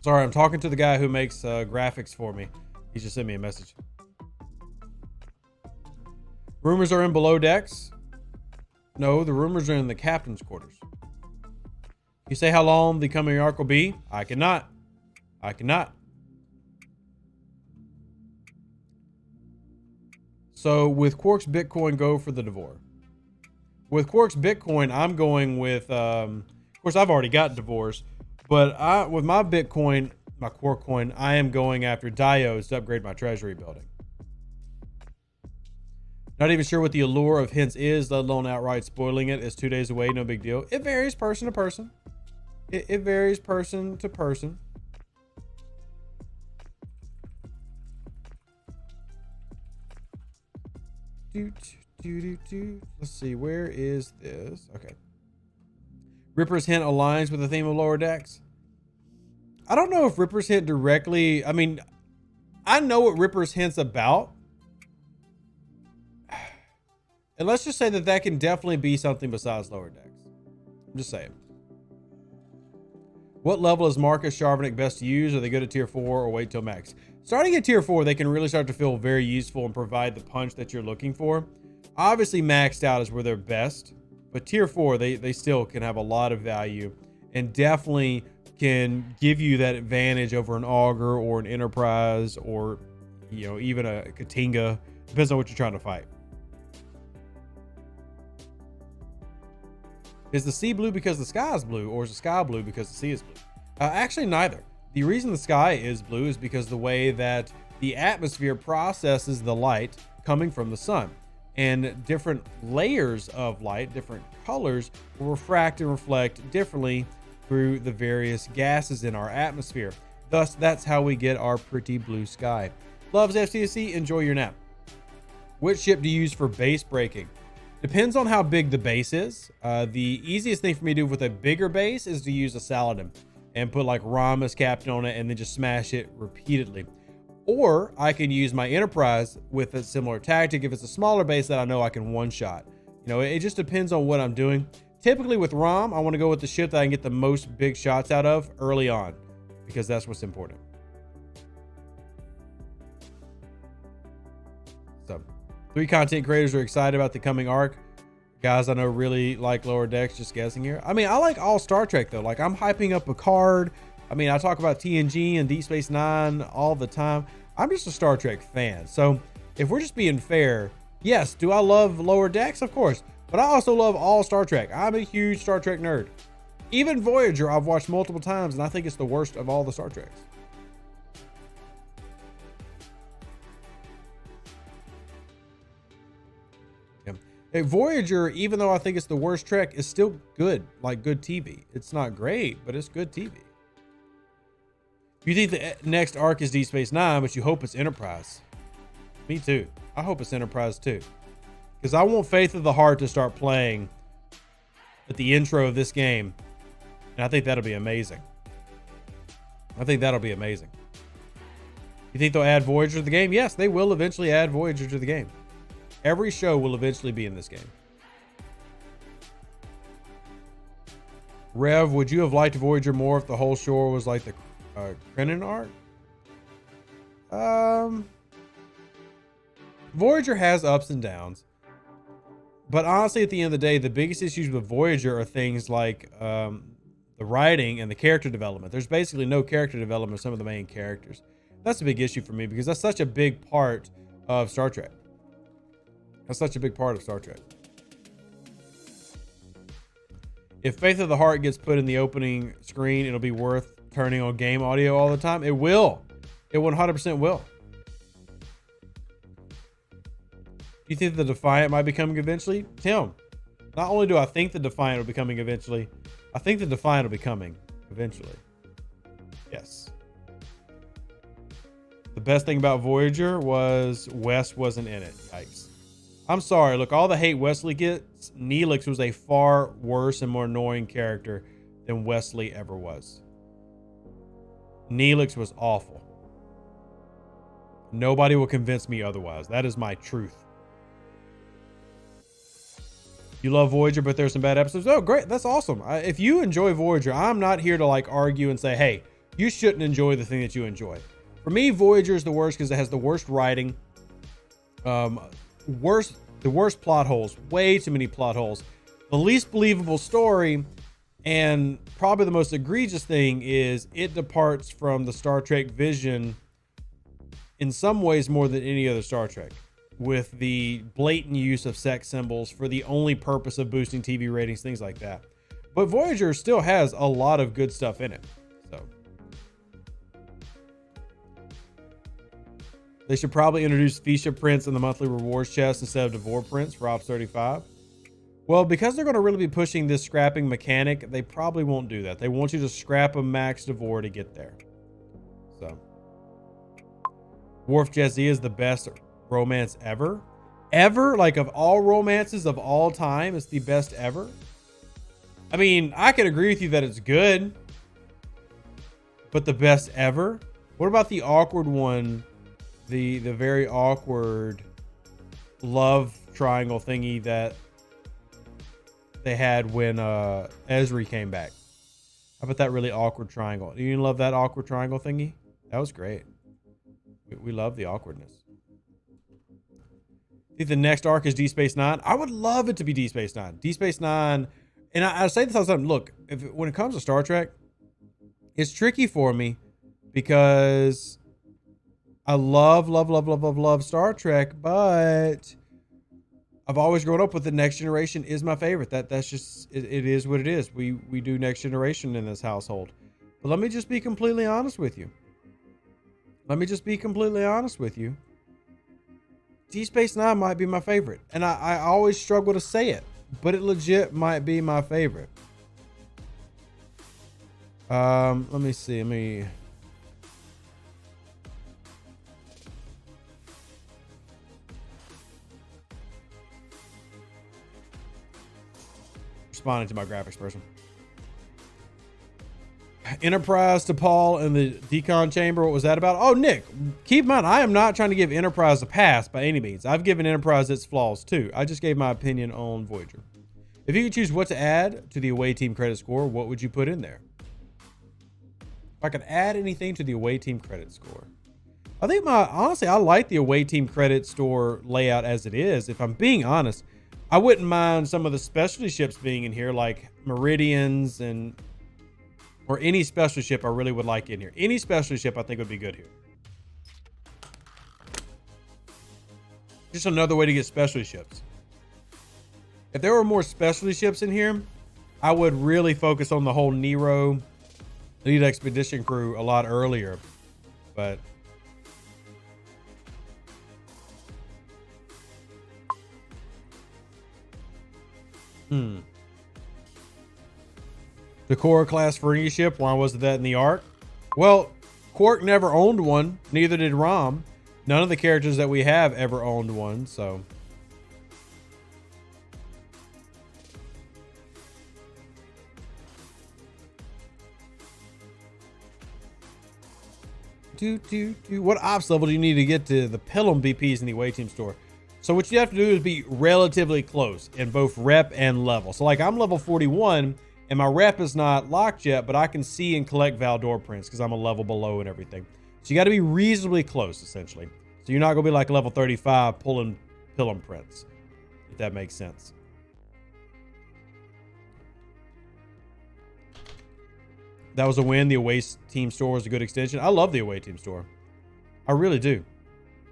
Sorry, I'm talking to the guy who makes graphics for me. He just sent me a message. Rumors are in below decks. No, the rumors are in the captain's quarters. You say how long the coming arc will be? I cannot. So with Quark's Bitcoin, go for the Devore. With Quark's Bitcoin, I'm going with, of course, I've already got Devores, but with my Bitcoin, my Quark coin, I am going after diodes to upgrade my treasury building. Not even sure what the allure of hints is, let alone outright spoiling it. It's 2 days away, no big deal. It varies person to person. It varies person to person. Let's see, where is this? Okay. Ripper's Hint aligns with the theme of lower decks. I don't know if Ripper's Hint directly, I mean, I know what Ripper's Hint's about. And let's just say that that can definitely be something besides lower decks. I'm just saying. What level is Marcus Sharvinick best to use? Are they good at tier 4 or wait till max? Starting at tier 4, they can really start to feel very useful and provide the punch that you're looking for. Obviously, maxed out is where they're best, but tier 4, they still can have a lot of value and definitely can give you that advantage over an Augur or an Enterprise or, you know, even a Katinga. Depends on what you're trying to fight. Is the sea blue because the sky is blue, or is the sky blue because the sea is blue? Actually, neither. The reason the sky is blue is because the way that the atmosphere processes the light coming from the sun, and different layers of light, different colors, will refract and reflect differently through the various gases in our atmosphere. Thus, that's how we get our pretty blue sky. Loves STFC, enjoy your nap. Which ship do you use for base breaking? Depends on how big the base is. The easiest thing for me to do with a bigger base is to use a Saladin and put like Rom as captain on it and then just smash it repeatedly. Or I can use my Enterprise with a similar tactic if it's a smaller base that I know I can one-shot. You know, it just depends on what I'm doing. Typically with Rom, I want to go with the ship that I can get the most big shots out of early on, because that's what's important. So, 3 content creators are excited about the coming arc. Guys I know really like lower decks, just guessing here. I mean, I like all Star Trek though. Like, I'm hyping up Picard. I mean, I talk about TNG and Deep Space Nine all the time. I'm just a Star Trek fan. So if we're just being fair, yes, do I love lower decks? Of course. But I also love all Star Trek. I'm a huge Star Trek nerd. Even Voyager, I've watched multiple times, and I think it's the worst of all the Star Treks. Yeah. Hey, Voyager, even though I think it's the worst Trek, is still good, like good TV. It's not great, but it's good TV. You think the next arc is Deep Space Nine, but you hope it's Enterprise. Me too. I hope it's Enterprise too. Because I want Faith of the Heart to start playing at the intro of this game. And I think that'll be amazing. I think that'll be amazing. You think they'll add Voyager to the game? Yes, they will eventually add Voyager to the game. Every show will eventually be in this game. Rev, would you have liked Voyager more if the whole shore was like the Krenin arc? Voyager has ups and downs. But honestly, at the end of the day, the biggest issues with Voyager are things like the writing and the character development. There's basically no character development of some of the main characters. That's a big issue for me because that's such a big part of Star Trek. That's such a big part of Star Trek. If Faith of the Heart gets put in the opening screen, it'll be worth turning on game audio all the time. It will. It 100% will. You think the Defiant might be coming eventually? Tim, not only do I think the Defiant will be coming eventually, I think the Defiant will be coming eventually. Yes. The best thing about Voyager was Wes wasn't in it. Yikes. I'm sorry. Look, all the hate Wesley gets, Neelix was a far worse and more annoying character than Wesley ever was. Neelix was awful. Nobody will convince me otherwise. That is my truth. You love Voyager, but there's some bad episodes. Oh, great. That's awesome. If you enjoy Voyager, I'm not here to like argue and say, hey, you shouldn't enjoy the thing that you enjoy. For me, Voyager is the worst because it has the worst writing, the worst plot holes, way too many plot holes, the least believable story, and probably the most egregious thing is it departs from the Star Trek vision in some ways more than any other Star Trek, with the blatant use of sex symbols for the only purpose of boosting TV ratings, things like that. But Voyager still has a lot of good stuff in it. So they should probably introduce Fisha prints in the monthly rewards chest instead of Devore prints for Ops 35. Well, because they're going to really be pushing this scrapping mechanic, they probably won't do that. They want you to scrap a max Devore to get there. So Worf Jesse is the best romance ever. Like of all romances of all time, it's the best ever. I mean, I can agree with you that it's good, but the best ever? What about the awkward one? The very awkward love triangle thingy that they had when Ezri came back. How about that really awkward triangle? Do you love that awkward triangle thingy? That was great. We love the awkwardness. I think the next arc is D Space Nine. I would love it to be D Space Nine. D Space Nine, and I say this all the time. Look, when it comes to Star Trek, it's tricky for me because I love Star Trek, but I've always grown up with the Next Generation is my favorite. That's just it is what it is. We do Next Generation in this household. But let me just be completely honest with you. D Space Nine might be my favorite, and I always struggle to say it, but it legit might be my favorite. Let me see. Responding to my graphics person. Enterprise to Paul in the decon chamber. What was that about? Oh, Nick, keep in mind, I am not trying to give Enterprise a pass by any means. I've given Enterprise its flaws too. I just gave my opinion on Voyager. If you could choose what to add to the away team credit score, what would you put in there? If I could add anything to the away team credit score, I think honestly, I like the away team credit store layout as it is. If I'm being honest, I wouldn't mind some of the specialty ships being in here, like Meridians or any special ship I really would like in here. Any special ship I think would be good here. Just another way to get specialty ships. If there were more specialty ships in here, I would really focus on the whole Nero Elite Expedition crew a lot earlier. But the Cora class Ferengi ship, why wasn't that in the arc? Well, Quark never owned one, neither did Rom. None of the characters that we have ever owned one, so. What ops level do you need to get to the Pelham VPs in the away team store? So what you have to do is be relatively close in both rep and level. So like I'm level 41 and my rep is not locked yet, but I can see and collect Valdor prints because I'm a level below and everything. So you got to be reasonably close essentially. So you're not going to be like level 35 pulling Pelham prints, if that makes sense. That was a win. The away team store was a good extension. I love the away team store. I really do.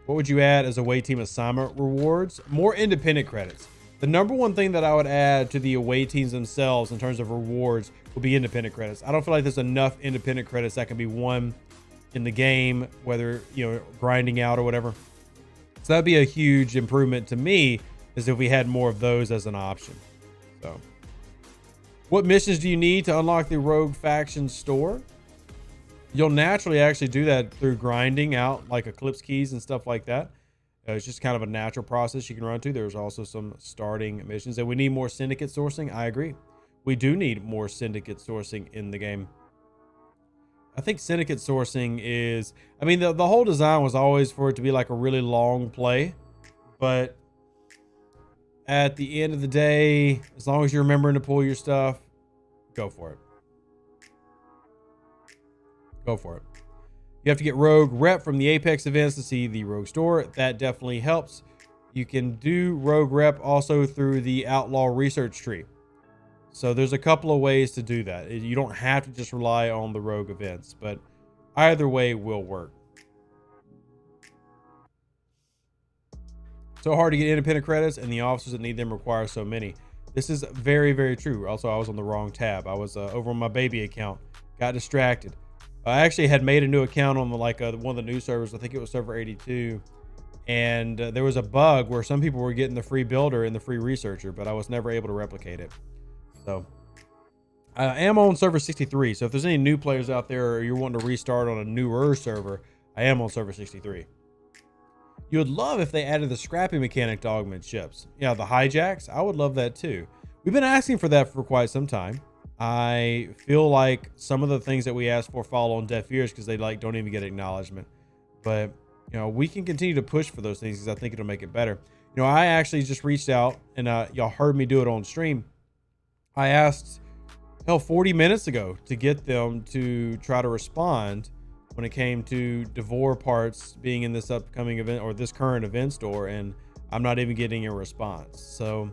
What would you add as away team assignment rewards? More independent credits. The number one thing that I would add to the away teams themselves in terms of rewards would be independent credits. I don't feel like there's enough independent credits that can be won in the game, whether, you know, grinding out or whatever. So that'd be a huge improvement to me, is if we had more of those as an option. So what missions do you need to unlock the Rogue Faction store? You'll naturally actually do that through grinding out like Eclipse keys and stuff like that. It's just kind of a natural process you can run to. There's also some starting missions. And we need more syndicate sourcing. I agree. We do need more syndicate sourcing in the game. I think syndicate sourcing is, I mean, the whole design was always for it to be like a really long play. But at the end of the day, as long as you're remembering to pull your stuff, go for it. Go for it. You have to get Rogue Rep from the Apex events to see the Rogue store. That definitely helps. You can do Rogue Rep also through the Outlaw Research Tree. So there's a couple of ways to do that. You don't have to just rely on the Rogue events, but either way will work. So hard to get independent credits, and the officers that need them require so many. This is very, very true. Also, I was on the wrong tab. I was over on my baby account. Got distracted. I actually had made a new account on one of the new servers. I think it was server 82. And there was a bug where some people were getting the free builder and the free researcher, but I was never able to replicate it. So I am on server 63. So if there's any new players out there or you're wanting to restart on a newer server, I am on server 63. You would love if they added the scrapping mechanic to augment ships. Yeah, the hijacks. I would love that too. We've been asking for that for quite some time. I feel like some of the things that we ask for fall on deaf ears because they don't even get acknowledgement. But you know, we can continue to push for those things because I think it'll make it better. You You know, I actually just reached out and y'all heard me do it on stream. I asked, hell, 40 minutes ago to get them to try to respond when it came to Devore parts being in this upcoming event or this current event store, and I'm not even getting a response. So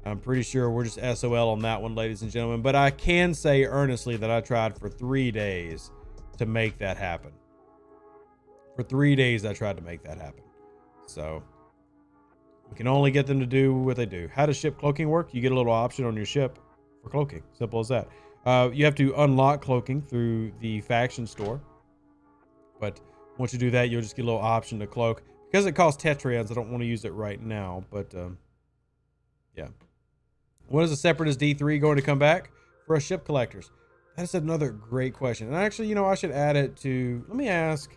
I'm pretty sure we're just SOL on that one, ladies and gentlemen. But I can say earnestly that I tried for 3 days to make that happen. For 3 days, I tried to make that happen. So we can only get them to do what they do. How does ship cloaking work? You get a little option on your ship for cloaking. Simple as that. You have to unlock cloaking through the faction store. But once you do that, you'll just get a little option to cloak. Because it costs Tetrians, I don't want to use it right now. But yeah. When is the Separatist D3 going to come back for us ship collectors? That's another great question. And actually, you know, I should add it to... Let me ask...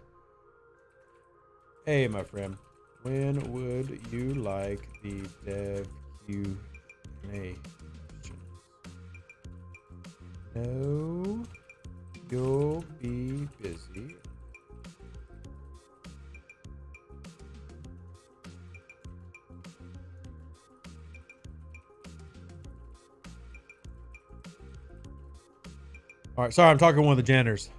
Hey, my friend. When would you like the dev Q&A? No, you'll be busy. All right, sorry, I'm talking to one of the janitors.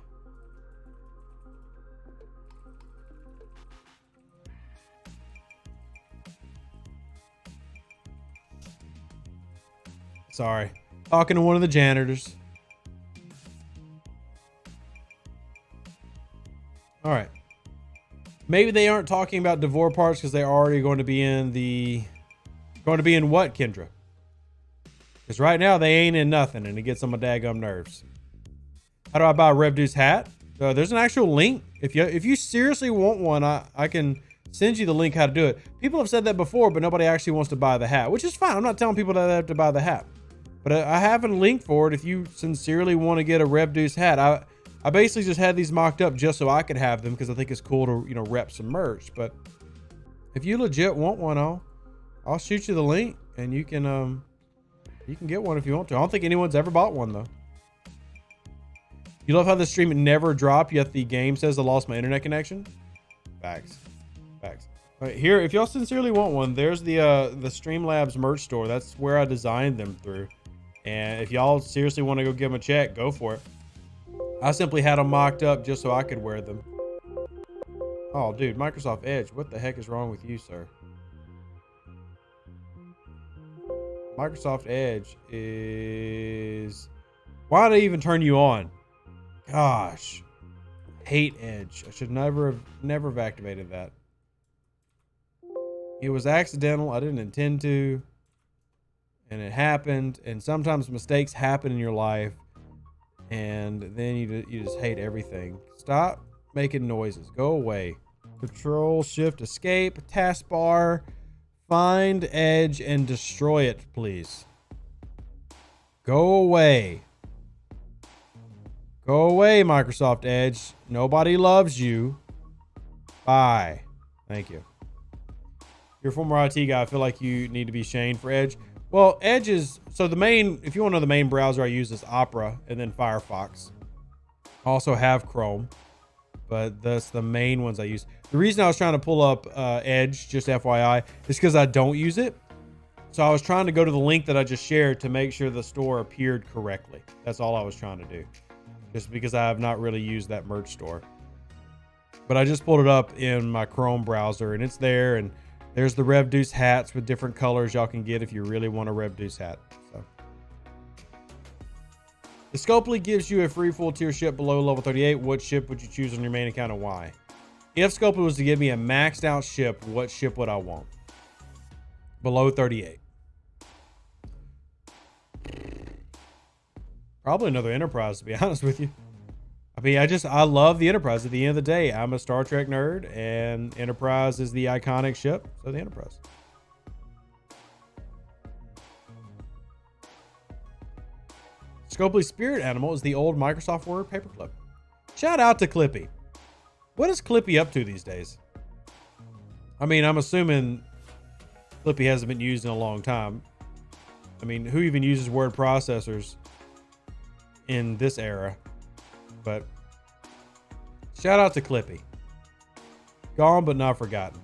Sorry, talking to one of the janitors. All right. Maybe they aren't talking about Devore parts because they're already going to be in what, Kendra? Because right now they ain't in nothing, and it gets on my daggum nerves. How do I buy a Rev Deuce hat? There's an actual link. If you seriously want one, I can send you the link how to do it. People have said that before, but nobody actually wants to buy the hat, which is fine. I'm not telling people that they have to buy the hat. But I have a link for it if you sincerely want to get a Rev Deuce hat. I basically just had these mocked up just so I could have them because I think it's cool to, you know, rep some merch. But if you legit want one, I'll shoot you the link and you can get one if you want to. I don't think anyone's ever bought one though. You love how the stream never dropped yet the game says I lost my internet connection? Facts. Facts. All right, here, if y'all sincerely want one, there's the Streamlabs merch store. That's where I designed them through. And if y'all seriously want to go give them a check, go for it. I simply had them mocked up just so I could wear them. Oh, dude, Microsoft Edge. What the heck is wrong with you, sir? Microsoft Edge is... Why did I even turn you on? Gosh. Hate Edge. I should never have activated that. It was accidental. I didn't intend to. And it happened. And sometimes mistakes happen in your life. And then you just hate everything. Stop making noises. Go away. Control, Shift, Escape, Taskbar. Find Edge and destroy it, please. Go away. Go away, Microsoft Edge. Nobody loves you. Bye. Thank you. You're a former IT guy. I feel like you need to be shamed for Edge. Well, Edge is... So the main... If you want to know the main browser I use is Opera and then Firefox. I also have Chrome. But that's the main ones I use. The reason I was trying to pull up Edge, just FYI, is because I don't use it. So I was trying to go to the link that I just shared to make sure the store appeared correctly. That's all I was trying to do. Just because I have not really used that merch store. But I just pulled it up in my Chrome browser and it's there. And there's the Rev Deuce hats with different colors y'all can get if you really want a Rev Deuce hat. So. The Scopely gives you a free full tier ship below level 38. What ship would you choose on your main account and why? If Scopely was to give me a maxed out ship, what ship would I want? Below 38. Probably another Enterprise, to be honest with you. I mean, I love the Enterprise. At the end of the day, I'm a Star Trek nerd, and Enterprise is the iconic ship, so the Enterprise. Scopely's spirit animal is the old Microsoft Word paperclip. Shout out to Clippy. What is Clippy up to these days? I mean, I'm assuming Clippy hasn't been used in a long time. I mean, who even uses word processors in this era? But shout out to Clippy. Gone but not forgotten.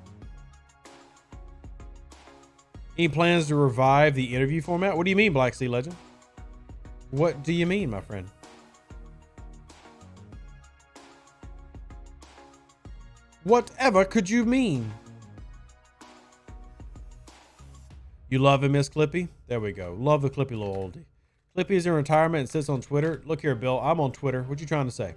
Any plans to revive the interview format? What do you mean, Black Sea Legend? What do you mean, my friend? Whatever could you mean? You love and miss Clippy? There we go. Love the Clippy little oldie. Clippy is in retirement and sits on Twitter. Look here, Bill. I'm on Twitter. What you trying to say?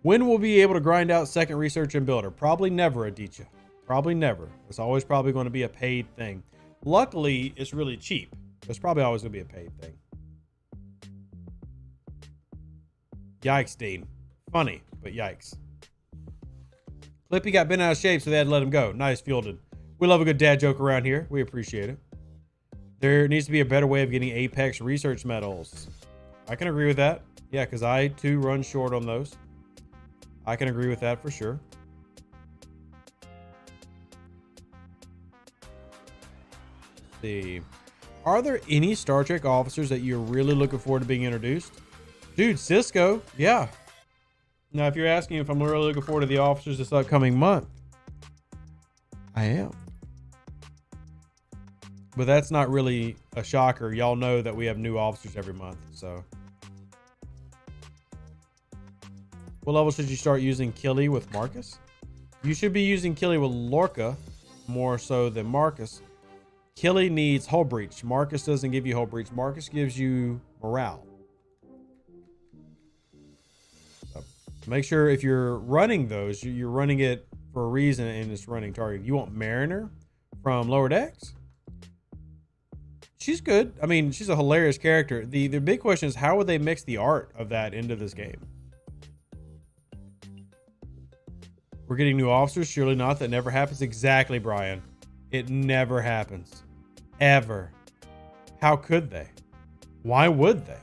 When will we be able to grind out second research and builder? Probably never, Aditya. Probably never. It's always probably going to be a paid thing. Luckily, it's really cheap. It's probably always going to be a paid thing. Yikes, Dean. Funny, but yikes. Clippy got bent out of shape, so they had to let him go. Nice fielded. We love a good dad joke around here. We appreciate it. There needs to be a better way of getting Apex research medals. I can agree with that. Yeah, because I too run short on those. I can agree with that for sure. Let's see. Are there any Star Trek officers that you're really looking forward to being introduced? Dude, Cisco. Yeah. Now, if you're asking if I'm really looking forward to the officers this upcoming month, I am. But that's not really a shocker. Y'all know that we have new officers every month, so. What level should you start using Killy with Marcus? You should be using Killy with Lorca more so than Marcus. Killy needs hull breach. Marcus doesn't give you hull breach. Marcus gives you morale. So make sure if you're running those, you're running it for a reason and it's running target. You want Mariner from Lower Decks? She's good. I mean, she's a hilarious character. The big question is, how would they mix the art of that into this game? We're getting new officers? Surely not. That never happens. Exactly, Brian. It never happens. Ever. How could they? Why would they?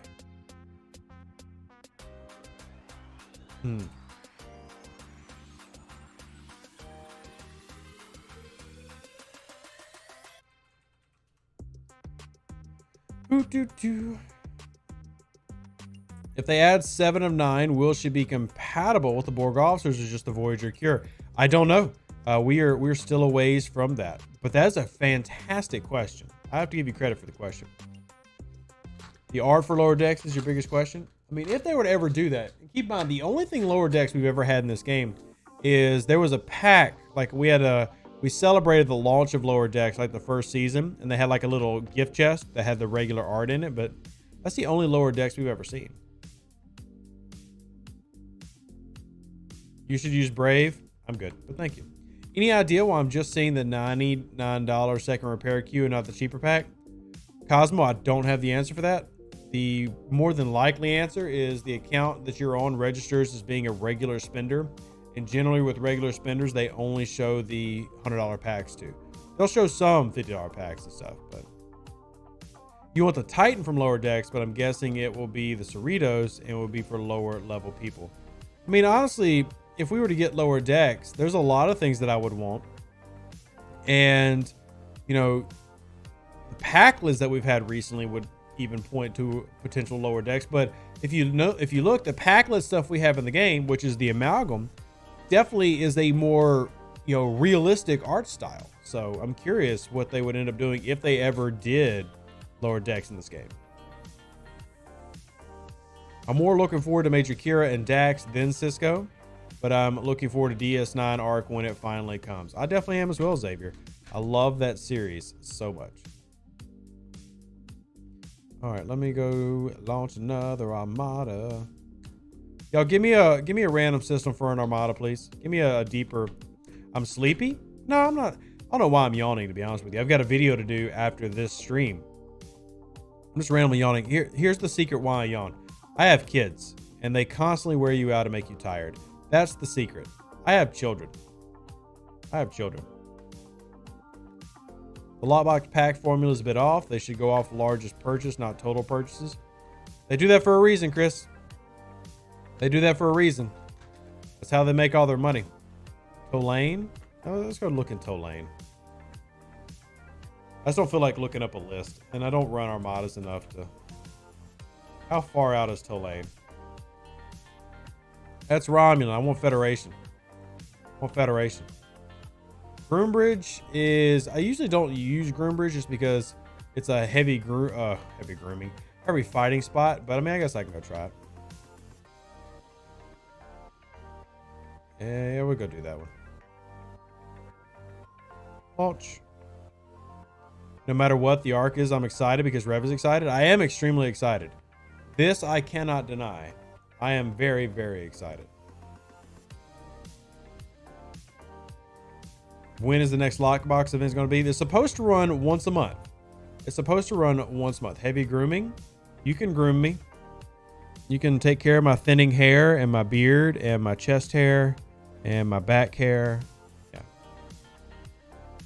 If they add 7 of 9, will she be compatible with the Borg officers or just the Voyager cure? I don't know. We're still a ways from that, but that is a fantastic question. I have to give you credit for the question. The art for Lower Decks is your biggest question. I mean, if they were to ever do that, and keep in mind, the only thing Lower Decks we've ever had in this game is there was a pack. Like we celebrated the launch of Lower Decks like the first season, and they had like a little gift chest that had the regular art in it, but that's the only Lower Decks we've ever seen. You should use Brave. I'm good, but thank you. Any idea why I'm just seeing the $99 second repair queue and not the cheaper pack? Cosmo, I don't have the answer for that. The more than likely answer is the account that you're on registers as being a regular spender. And generally with regular spenders, they only show the $100 packs too. They'll show some $50 packs and stuff, but you want the Titan from Lower Decks, but I'm guessing it will be the Cerritos and it will be for lower level people. I mean, honestly, if we were to get Lower Decks, there's a lot of things that I would want. And, you know, the pack list that we've had recently would even point to potential Lower Decks. But if you look, the pack list stuff we have in the game, which is the amalgam, definitely is a more, you know, realistic art style. So I'm curious what they would end up doing if they ever did Lower Decks in this game. I'm more looking forward to Major Kira and Dax than Cisco, but I'm looking forward to DS9 arc when it finally comes. I definitely am as well, Xavier. I love that series so much. All right, let me go launch another Armada. Y'all, give me a random system for an Armada, please. Give me a deeper. I'm sleepy? No, I'm not. I don't know why I'm yawning, to be honest with you. I've got a video to do after this stream. I'm just randomly yawning. Here's the secret why I yawn. I have kids, and they constantly wear you out to make you tired. That's the secret. I have children. The Lockbox pack formula is a bit off. They should go off largest purchase, not total purchases. They do that for a reason, Chris. They do that for a reason. That's how they make all their money. Tulane? Oh, let's go look in Tulane. I just don't feel like looking up a list, and I don't run Armadas enough to... How far out is Tulane? That's Romulan. I want Federation. Groombridge is, I usually don't use Groombridge just because it's a heavy fighting spot. But I mean, I guess I can go try it. Yeah, we'll go do that one. Launch. No matter what the arc is, I'm excited because Rev is excited. I am extremely excited. This I cannot deny. I am very, very excited. When is the next lockbox event going to be? It's supposed to run once a month. It's supposed to run once a month. Heavy grooming. You can groom me. You can take care of my thinning hair and my beard and my chest hair and my back hair. Yeah.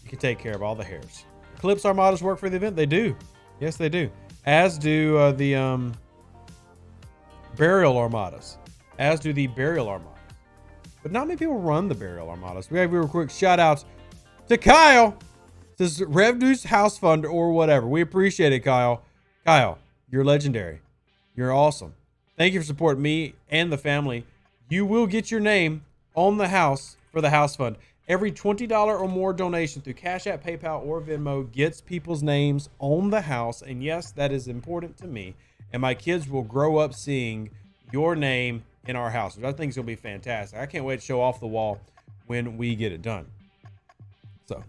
You can take care of all the hairs. Eclipse Armadas work for the event? They do. Yes, they do. As do the Burial Armadas. As do the Burial Armadas. But not many people run the Burial Armadas. We have real quick shout outs to Kyle. Says Rev Deuce House Fund or whatever. We appreciate it, Kyle. Kyle, you're legendary. You're awesome. Thank you for supporting me and the family. You will get your name on the house for the house fund. Every $20 or more donation through Cash App, PayPal, or Venmo gets people's names on the house. And yes, that is important to me. And my kids will grow up seeing your name in our house, which I think is going to be fantastic. I can't wait to show off the wall when we get it done. So,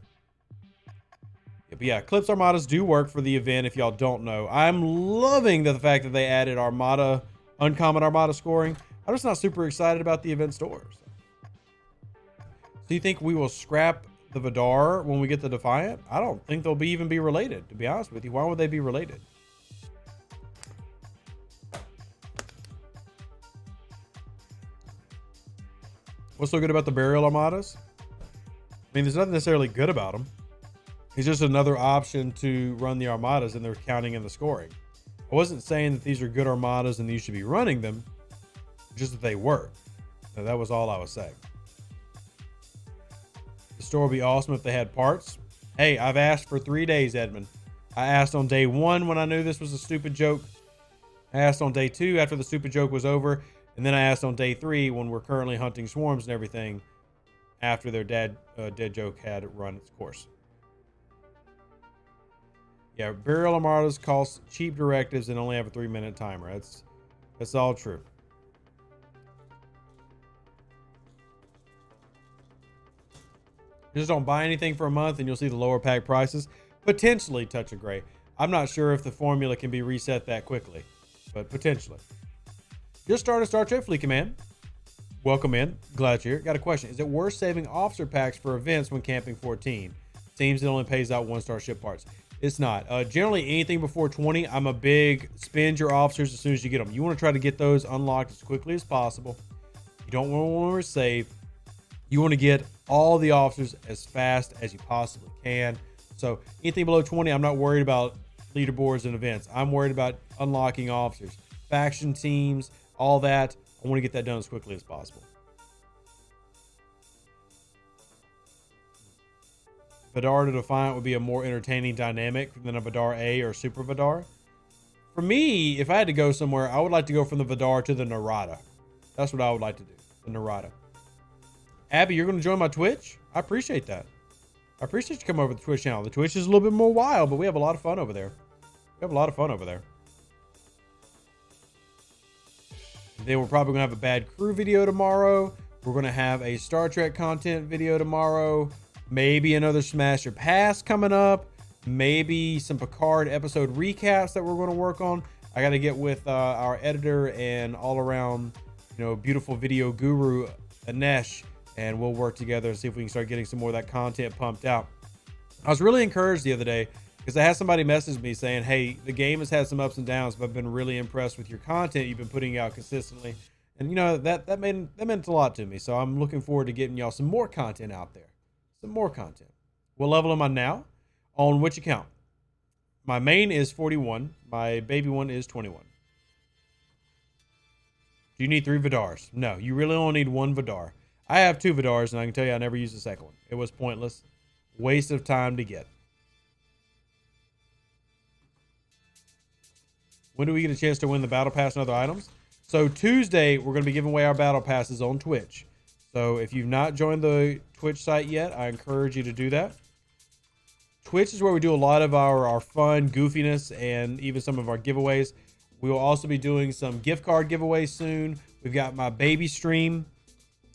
yeah, but yeah, Eclipse Armadas do work for the event if y'all don't know. I'm loving the fact that they added Armada, Uncommon Armada scoring. I'm just not super excited about the event stores. Do you think we will scrap the Vidar when we get the Defiant? I don't think they'll even be related, to be honest with you. Why would they be related? What's so good about the Burial Armadas? I mean, there's nothing necessarily good about them. It's just another option to run the Armadas, and they're counting in the scoring. I wasn't saying that these are good Armadas and you should be running them, just that they work. So that was all I was saying. The store would be awesome if they had parts. Hey, I've asked for 3 days, Edmund. I asked on day 1 when I knew this was a stupid joke. I asked on day 2 after the stupid joke was over. And then I asked on day 3 when we're currently hunting swarms and everything after their dead joke had run its course. Yeah, Burial Armadas cost cheap directives and only have a 3-minute timer. That's all true. Just don't buy anything for a month and you'll see the lower pack prices. Potentially Touch of Grey. I'm not sure if the formula can be reset that quickly, but potentially. Just started Star Trek Fleet Command. Welcome in. Glad you're here. Got a question. Is it worth saving officer packs for events when camping 14? Seems it only pays out 1-star ship parts. It's not. Generally, anything before 20, I'm a big spend your officers as soon as you get them. You want to try to get those unlocked as quickly as possible. You don't want to save. You want to get all the officers as fast as you possibly can. So anything below 20, I'm not worried about leaderboards and events. I'm worried about unlocking officers, faction teams, all that. I want to get that done as quickly as possible. Vidar to Defiant would be a more entertaining dynamic than a Vidar A or Super Vidar. For me, if I had to go somewhere, I would like to go from the Vidar to the Narada. That's what I would like to do, the Narada. Abby, you're going to join my Twitch? I appreciate that. I appreciate you coming over to the Twitch channel. The Twitch is a little bit more wild, but we have a lot of fun over there. Then we're probably going to have a Bad Crew video tomorrow. We're going to have a Star Trek content video tomorrow. Maybe another Smash or Pass coming up. Maybe some Picard episode recaps that we're going to work on. I got to get with our editor and all around, beautiful video guru, Anesh, and we'll work together and see if we can start getting some more of that content pumped out. I was really encouraged the other day because I had somebody message me saying, hey, the game has had some ups and downs, but I've been really impressed with your content you've been putting out consistently. And that meant a lot to me. So I'm looking forward to getting y'all some more content out there. Some more content. What level am I now? On which account? My main is 41. My baby one is 21. Do you need 3 Vidars? No, you really only need 1 Vidar. I have 2 Vidars, and I can tell you I never used the second one. It was pointless. Waste of time to get. When do we get a chance to win the Battle Pass and other items? So Tuesday, we're going to be giving away our Battle Passes on Twitch. So if you've not joined the Twitch site yet, I encourage you to do that. Twitch is where we do a lot of our fun goofiness and even some of our giveaways. We will also be doing some gift card giveaways soon. We've got my baby stream.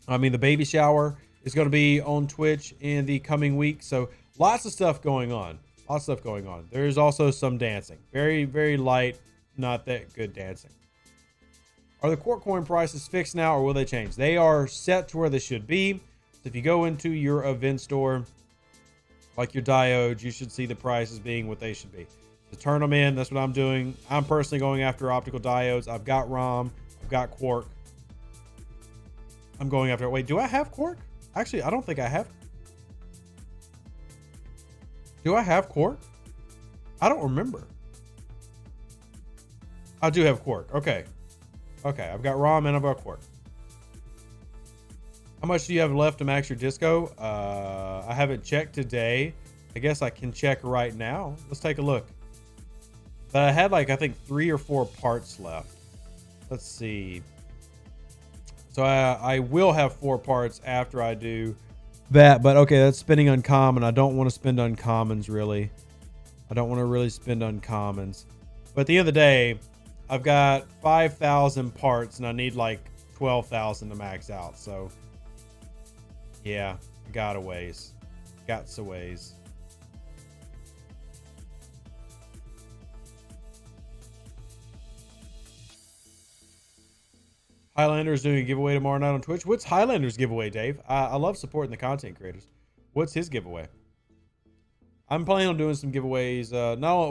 The baby shower is going to be on Twitch in the coming week. So lots of stuff going on. Lots of stuff going on. There's also some dancing. Very, very light, not that good dancing. Are the Quark coin prices fixed now, or will they change? They are set to where they should be. So if you go into your event store, like your diodes, you should see the prices being what they should be. To turn them in, that's what I'm doing. I'm personally going after optical diodes. I've got ROM. I've got Quark. I'm going after it. Wait, do I have Quark? Actually, I don't think I have. Do I have Quark? I don't remember. I do have Quark. Okay. Okay, I've got ROM and I've got Quark. How much do you have left to max your disco? I haven't checked today. I guess I can check right now. Let's take a look. But I had I think 3 or 4 parts left. Let's see. So I will have 4 parts after I do that. But okay, that's spending uncommon. I don't want to spend uncommons really. I don't want to really spend uncommons. But at the end of the day, I've got 5,000 parts and I need 12,000 to max out. So yeah, got a ways. Got some ways. Highlander's doing a giveaway tomorrow night on Twitch. What's Highlander's giveaway, Dave? I love supporting the content creators. What's his giveaway? I'm planning on doing some giveaways.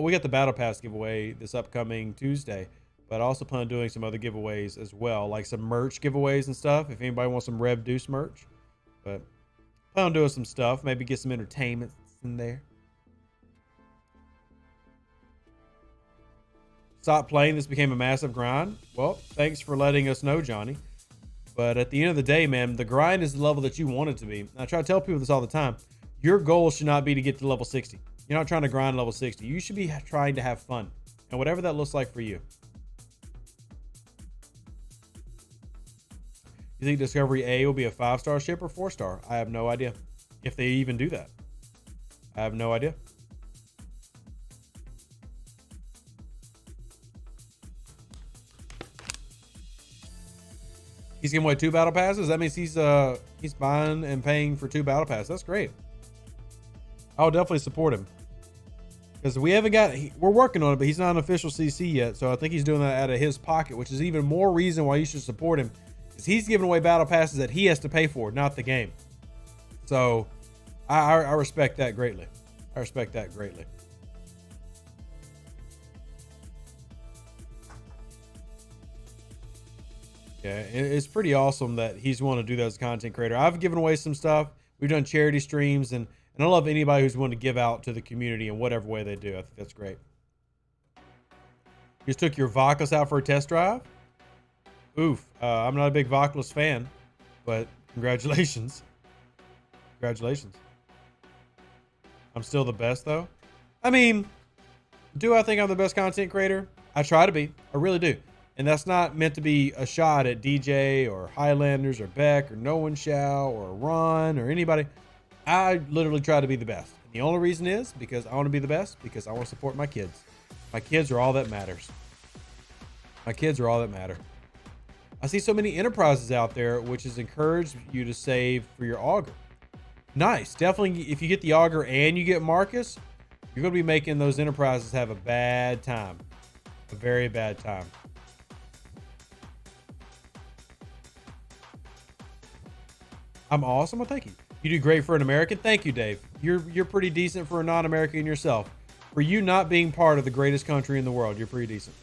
We got the Battle Pass giveaway this upcoming Tuesday, but I also plan on doing some other giveaways as well, like some merch giveaways and stuff. If anybody wants some Rev Deuce merch, but plan on doing some stuff. Maybe get some entertainment in there. Stop playing. This became a massive grind. Well, thanks for letting us know, Johnny. But at the end of the day, man, the grind is the level that you want it to be. And I try to tell people this all the time. Your goal should not be to get to level 60. You're not trying to grind level 60. You should be trying to have fun. And whatever that looks like for you. You think Discovery A will be a 5-star ship or 4-star? I have no idea. If they even do that. I have no idea. He's giving away 2 battle passes. That means he's buying and paying for 2 battle passes. That's great. I'll definitely support him because we haven't got. We're working on it, but he's not an official CC yet. So I think he's doing that out of his pocket, which is even more reason why you should support him, because he's giving away battle passes that he has to pay for, not the game. So I respect that greatly. I respect that greatly. Yeah, it's pretty awesome that he's wanting to do that as a content creator. I've given away some stuff. We've done charity streams, and I love anybody who's willing to give out to the community in whatever way they do. I think that's great. You just took your Vocalus out for a test drive? Oof. I'm not a big Vocalus fan, but congratulations. Congratulations. I'm still the best, though. I mean, do I think I'm the best content creator? I try to be. I really do. And that's not meant to be a shot at DJ or Highlanders or Beck or No One Shall or Ron or anybody. I literally try to be the best. And the only reason is because I want to be the best, because I want to support my kids. My kids are all that matters. My kids are all that matter. I see so many enterprises out there which has encouraged you to save for your auger. Nice. Definitely, if you get the auger and you get Marcus, you're going to be making those enterprises have a bad time. A very bad time. I'm awesome. Well, thank you. You do great for an American. Thank you, Dave. You're pretty decent for a non-American yourself. For you not being part of the greatest country in the world, you're pretty decent.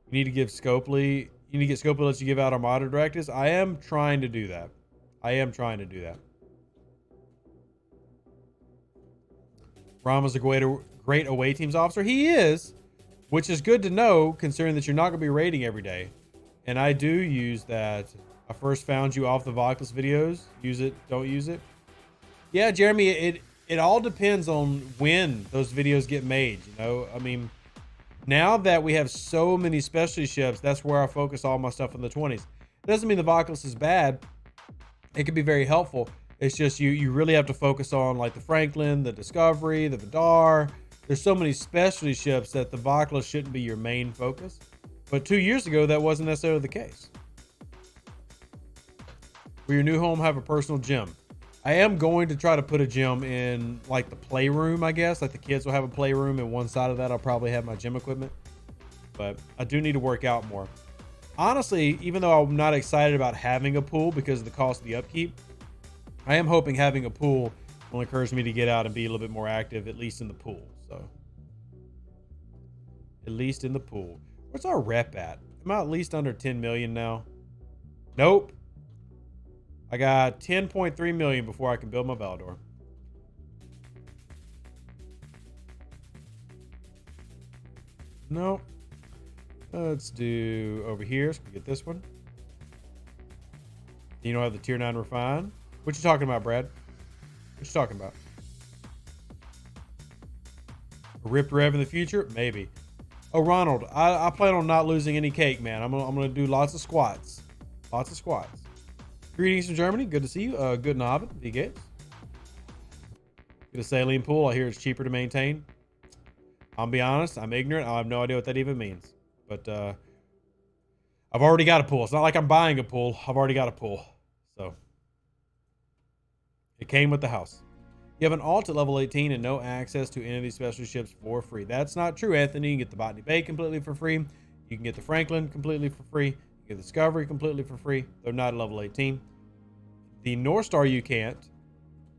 You need to give Scopely. You need to get Scopely to let you give out Armada directives. I am trying to do that. I am trying to do that. Rama's a great away teams officer. He is, which is good to know considering that you're not going to be raiding every day. And I do use that. I first found you off the Vocalus videos. Use it, don't use it. Yeah, Jeremy, it all depends on when those videos get made. You know, I mean, now that we have so many specialty ships, that's where I focus all my stuff in the 20s. Doesn't mean the Vocalist is bad. It can be very helpful. It's just you really have to focus on like the Franklin, the Discovery, the Vidar. There's so many specialty ships that the Vocalist shouldn't be your main focus. But 2 years ago, that wasn't necessarily the case. Will your new home have a personal gym? I am going to try to put a gym in like the playroom, I guess. Like the kids will have a playroom, and one side of that I'll probably have my gym equipment. But I do need to work out more. Honestly, even though I'm not excited about having a pool because of the cost of the upkeep, I am hoping having a pool will encourage me to get out and be a little bit more active, at least in the pool. So, at least in the pool. What's our rep at? Am I at least under 10 million now? Nope. I got 10.3 million before I can build my Valador. Nope. Let's do over here. So we get this one. You don't have the tier 9 refine. What you talking about, Brad? What you talking about? A ripped rev in the future? Maybe. Oh, Ronald, I plan on not losing any cake, man. I'm gonna do lots of squats. Lots of squats. Greetings from Germany. Good to see you. Good Abend. Wie geht's? Get a saline pool. I hear it's cheaper to maintain. I'll be honest. I'm ignorant. I have no idea what that even means. But I've already got a pool. It's not like I'm buying a pool. I've already got a pool. So it came with the house. You have an alt at level 18 and no access to any of these special ships for free. That's not true, Anthony. You can get the Botany Bay completely for free. You can get the Franklin completely for free. You can get the Discovery completely for free. They're not at level 18. The North Star you can't.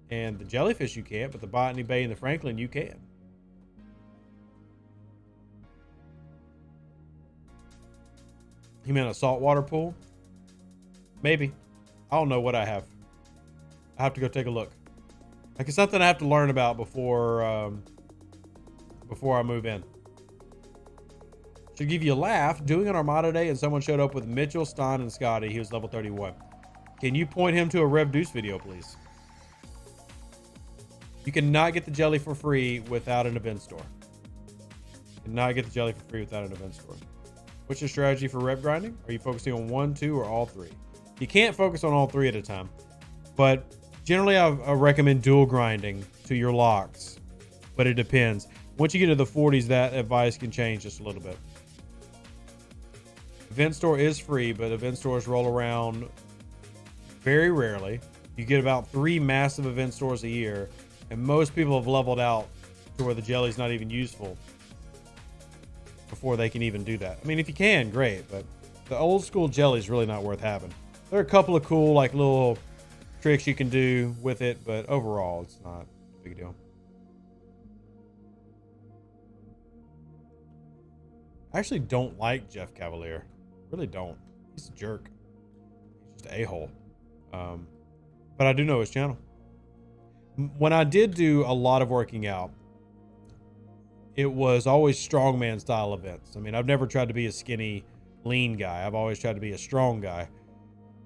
And the Jellyfish you can't. But the Botany Bay and the Franklin you can. You mean a saltwater pool? Maybe. I don't know what I have. I have to go take a look. Like it's something I have to learn about before I move in. Should give you a laugh. Doing an Armada day and someone showed up with Mitchell, Stein, and Scotty. He was level 31. Can you point him to a Rev Deuce video, please? You cannot get the jelly for free without an event store. You cannot get the jelly for free without an event store. What's your strategy for rep grinding? Are you focusing on 1, 2, or all 3? You can't focus on all 3 at a time. But generally, I recommend dual grinding to your locks. But it depends. Once you get to the 40s, that advice can change just a little bit. Event store is free, but event stores roll around very rarely. You get about 3 massive event stores a year. And most people have leveled out to where the jelly's not even useful before they can even do that. I mean, if you can, great, but the old school jelly is really not worth having. There are a couple of cool, like little tricks you can do with it, but overall, it's not a big deal. I actually don't like Jeff Cavalier. Really don't. He's a jerk. He's just an a-hole. But I do know his channel. When I did do a lot of working out, it was always strongman style events. I mean, I've never tried to be a skinny, lean guy. I've always tried to be a strong guy.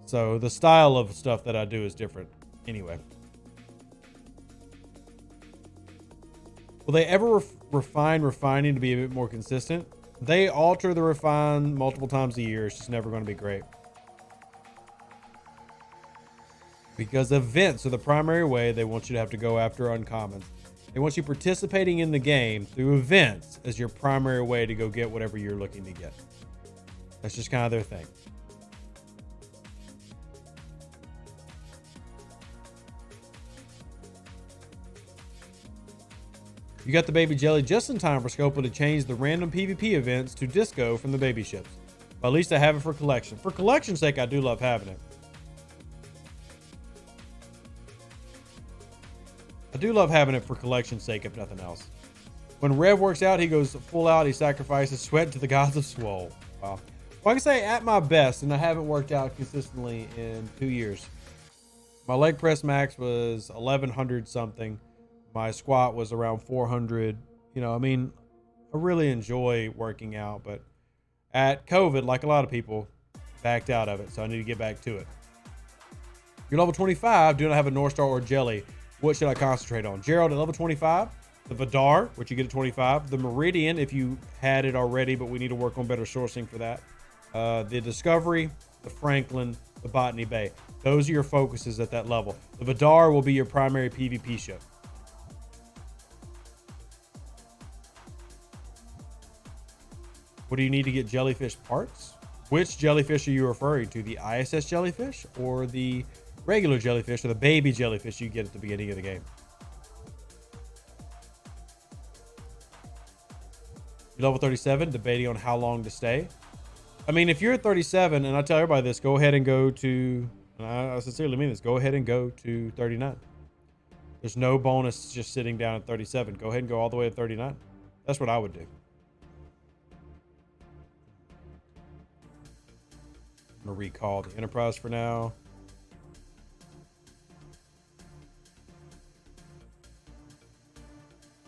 So the style of stuff that I do is different. Anyway. Will they ever refine refining to be a bit more consistent? They alter the refine multiple times a year. It's just never going to be great. Because events are the primary way they want you to have to go after uncommons. They want you participating in the game through events as your primary way to go get whatever you're looking to get. That's just kind of their thing. You got the baby jelly just in time for Scopa to change the random PvP events to disco from the baby ships. But at least I have it for collection. For collection's sake, I do love having it. I do love having it for collection's sake, if nothing else. When Rev works out, he goes full out. He sacrifices sweat to the gods of Swole. Wow. Well, I can say at my best, and I haven't worked out consistently in 2 years. My leg press max was 1100 something. My squat was around 400. You know, I mean, I really enjoy working out, but at COVID, like a lot of people, backed out of it. So I need to get back to it. You're level 25. Do not have a North Star or jelly. What should I concentrate on? Gerald at level 25. The Vidar, which you get at 25. The Meridian, if you had it already, but we need to work on better sourcing for that. The Discovery. the Franklin, the Botany Bay. Those are your focuses at that level. The Vidar will be your primary PvP ship. What do you need to get jellyfish parts? Which jellyfish are you referring to? The ISS jellyfish or the regular jellyfish or the baby jellyfish you get at the beginning of the game? You're level 37, debating on how long to stay. I mean, if you're at 37, and I tell everybody this, go ahead and go to, and I sincerely mean this, go ahead and go to 39. There's no bonus just sitting down at 37. Go ahead and go all the way to 39. That's what I would do. I'm going to recall the Enterprise for now.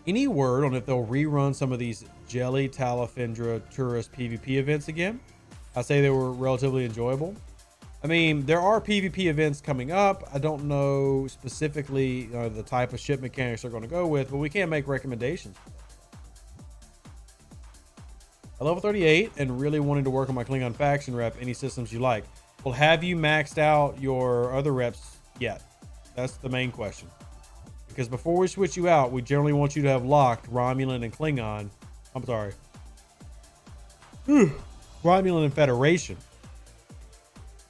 Any word on if they'll rerun some of these Jelly Talafindra tourist PvP events again? I say they were relatively enjoyable. I mean, there are PvP events coming up. I don't know specifically the type of ship mechanics they're going to go with, but we can make recommendations. At level 38 and really wanting to work on my Klingon faction rep, any systems you like. Well, have you maxed out your other reps yet? That's the main question. Because before we switch you out, we generally want you to have locked Romulan and Klingon. I'm sorry. Romulan and Federation.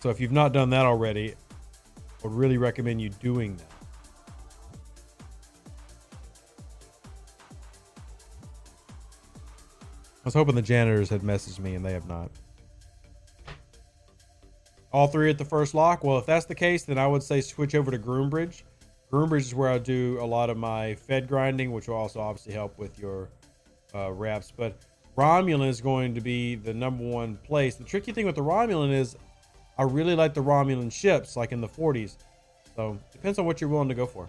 So if you've not done that already, I would really recommend you doing that. I was hoping the janitors had messaged me and they have not. All three at the first lock? Well, if that's the case, then I would say switch over to Groombridge. Groombridge is where I do a lot of my fed grinding, which will also obviously help with your reps. But Romulan is going to be the #1 place. The tricky thing with the Romulan is I really like the Romulan ships, like in the 40s. So depends on what you're willing to go for.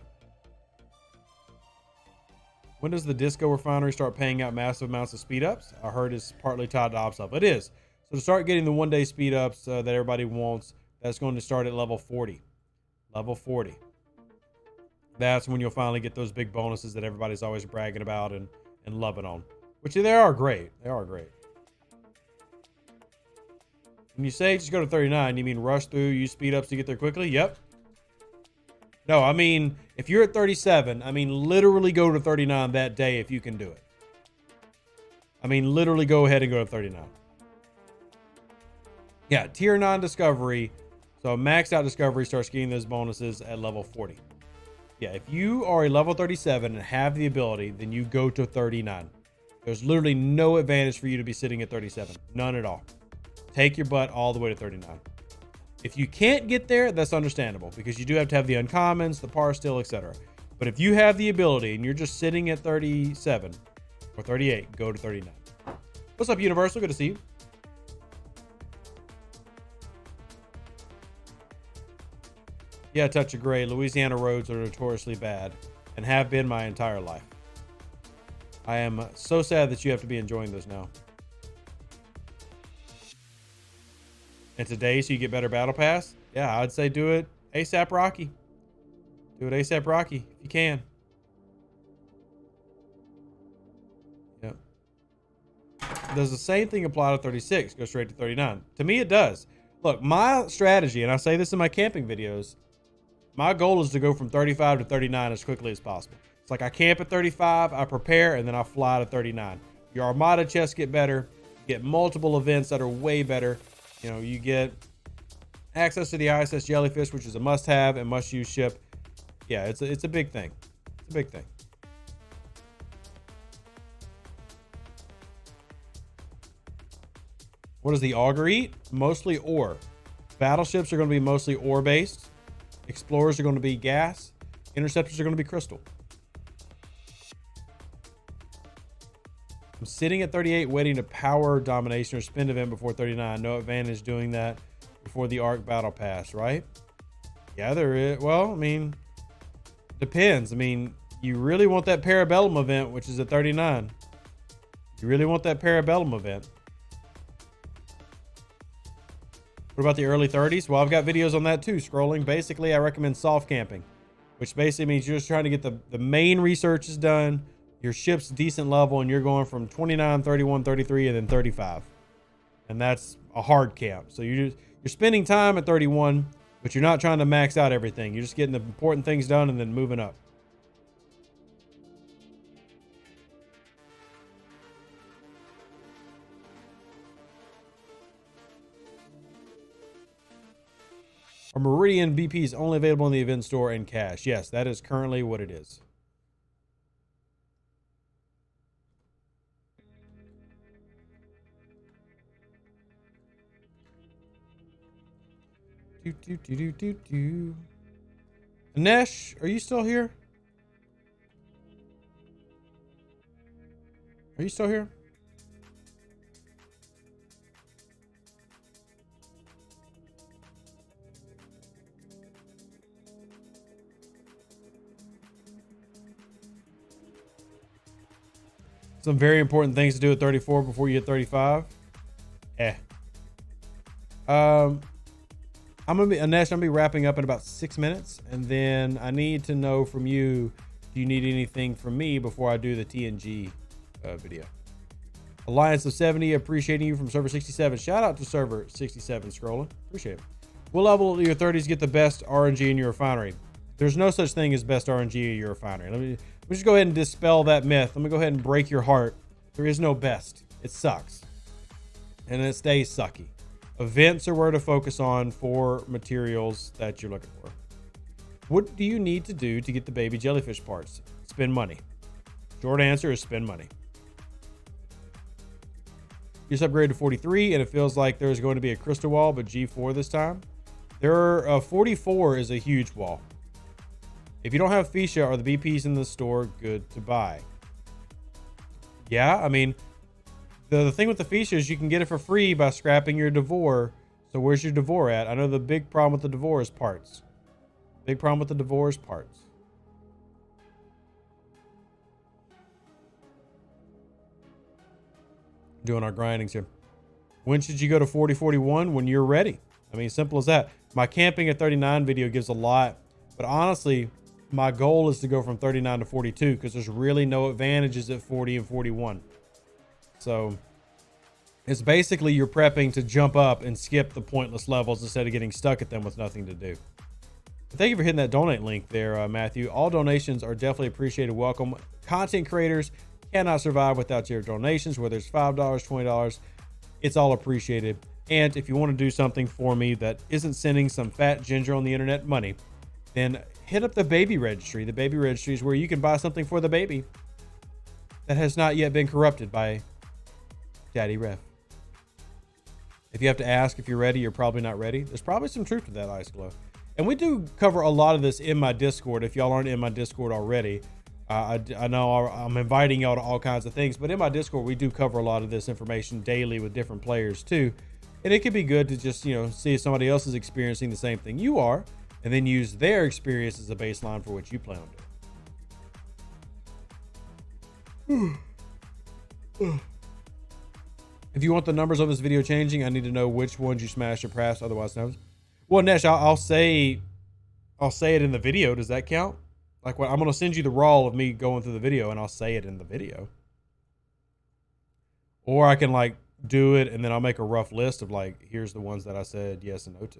When does the Disco Refinery start paying out massive amounts of speed ups? I heard it's partly tied to OPS up. It is. So to start getting the one-day speed ups that everybody wants, that's going to start at level 40. Level 40. That's when you'll finally get those big bonuses that everybody's always bragging about and loving on. Which they are great. They are great. When you say just go to 39, you mean rush through, use speed ups to get there quickly? Yep. No, I mean, if you're at 37, I mean, literally go to 39 that day if you can do it. I mean, literally go ahead and go to 39. Yeah, tier 9 discovery. So maxed out discovery starts getting those bonuses at level 40. Yeah, if you are a level 37 and have the ability, then you go to 39. There's literally no advantage for you to be sitting at 37. None at all. Take your butt all the way to 39. If you can't get there, that's understandable because you do have to have the uncommons, the par still, etc. But if you have the ability and you're just sitting at 37 or 38, go to 39. What's up, Universal? Good to see you. Yeah, touch of gray. Louisiana roads are notoriously bad and have been my entire life. I am so sad that you have to be enjoying those now. And today, so you get better battle pass? Yeah, I'd say do it ASAP Rocky. Do it ASAP Rocky if you can. Yep. Does the same thing apply to 36? Go straight to 39. To me, it does. Look, my strategy, and I say this in my camping videos, my goal is to go from 35 to 39 as quickly as possible. It's like I camp at 35, I prepare, and then I fly to 39. Your Armada chests get better. You get multiple events that are way better. You know, you get access to the ISS Jellyfish, which is a must-have and must-use ship. Yeah, it's a big thing. It's a big thing. What does the auger eat? Mostly ore. Battleships are going to be mostly ore-based. Explorers are going to be gas. Interceptors are going to be crystal. I'm sitting at 38 waiting to power domination or spin event before 39. No advantage doing that before the Arc Battle Pass, right? Yeah, there is. Well, I mean, depends. I mean, you really want that Parabellum event, which is at 39. You really want that Parabellum event. What about the early 30s? Well, I've got videos on that too. Scrolling. Basically, I recommend soft camping, which basically means you're just trying to get the main researches done, your ship's decent level, and you're going from 29, 31, 33, and then 35. and that's a hard camp. So you're spending time at 31, but you're not trying to max out everything. You're just getting the important things done and then moving up. Our Meridian BP is only available in the event store and cash. Yes, that is currently what it is. Nesh, are you still here? Are you still here? Some very important things to do at 34 before you hit 35. I'm gonna be wrapping up in about 6 minutes, and then I need to know from you, do you need anything from me before I do the TNG video? Alliance of 70, appreciating you from server 67. Shout out to server 67 scrolling. Appreciate it. What level of your 30s get the best RNG in your refinery? There's no such thing as best RNG in your refinery. Let me just go ahead and dispel that myth. Let me go ahead and break your heart. There is no best. It sucks. And it stays sucky. Events are where to focus on for materials that you're looking for. What do you need to do to get the baby jellyfish parts? Spend money. Short answer is spend money. Just upgraded to 43, and it feels like there's going to be a crystal wall, but G4 this time. 44 is a huge wall. If you don't have Fisha or the BPs in the store, good to buy. Yeah, I mean, the thing with the Fisha is you can get it for free by scrapping your Devore. So where's your Devore at? I know the big problem with the Devore is parts. Big problem with the Devore is parts. Doing our grindings here. When should you go to 40-41? When you're ready. I mean, simple as that. My camping at 39 video gives a lot, but honestly, my goal is to go from 39 to 42 because there's really no advantages at 40 and 41. So it's basically you're prepping to jump up and skip the pointless levels instead of getting stuck at them with nothing to do. But thank you for hitting that donate link there, Matthew. All donations are definitely appreciated. Welcome. Content creators cannot survive without your donations, whether it's $5, $20. It's all appreciated. And if you want to do something for me that isn't sending some fat ginger on the internet money, then hit up the baby registry. The baby registry is where you can buy something for the baby that has not yet been corrupted by Daddy Ref. If you have to ask if you're ready, you're probably not ready. There's probably some truth to that, Ice Glow. And we do cover a lot of this in my Discord. If y'all aren't in my Discord already, I know I'm inviting y'all to all kinds of things, but in my Discord, we do cover a lot of this information daily with different players too. And it could be good to just, see if somebody else is experiencing the same thing you are, and then use their experience as a baseline for what you plan on doing. If you want the numbers on this video changing, I need to know which ones you smashed or passed, otherwise known. Well, Nesh, I'll say it in the video. Does that count? Like, I'm going to send you the raw of me going through the video, and I'll say it in the video. Or I can do it, and then I'll make a rough list of here's the ones that I said yes and no to.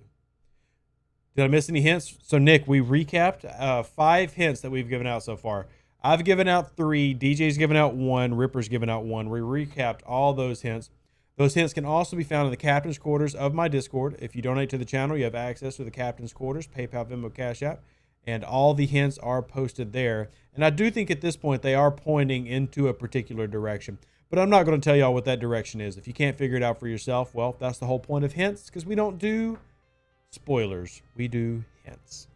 Did I miss any hints? So Nick, we recapped 5 hints that we've given out so far. I've given out 3. DJ's given out 1. Ripper's given out 1. We recapped all those hints. Those hints can also be found in the captain's quarters of my Discord. If you donate to the channel, you have access to the captain's quarters, PayPal, Venmo, Cash App, and all the hints are posted there. And I do think at this point they are pointing into a particular direction, but I'm not going to tell y'all what that direction is. If you can't figure it out for yourself, well, that's the whole point of hints, because we don't do spoilers. We do hints.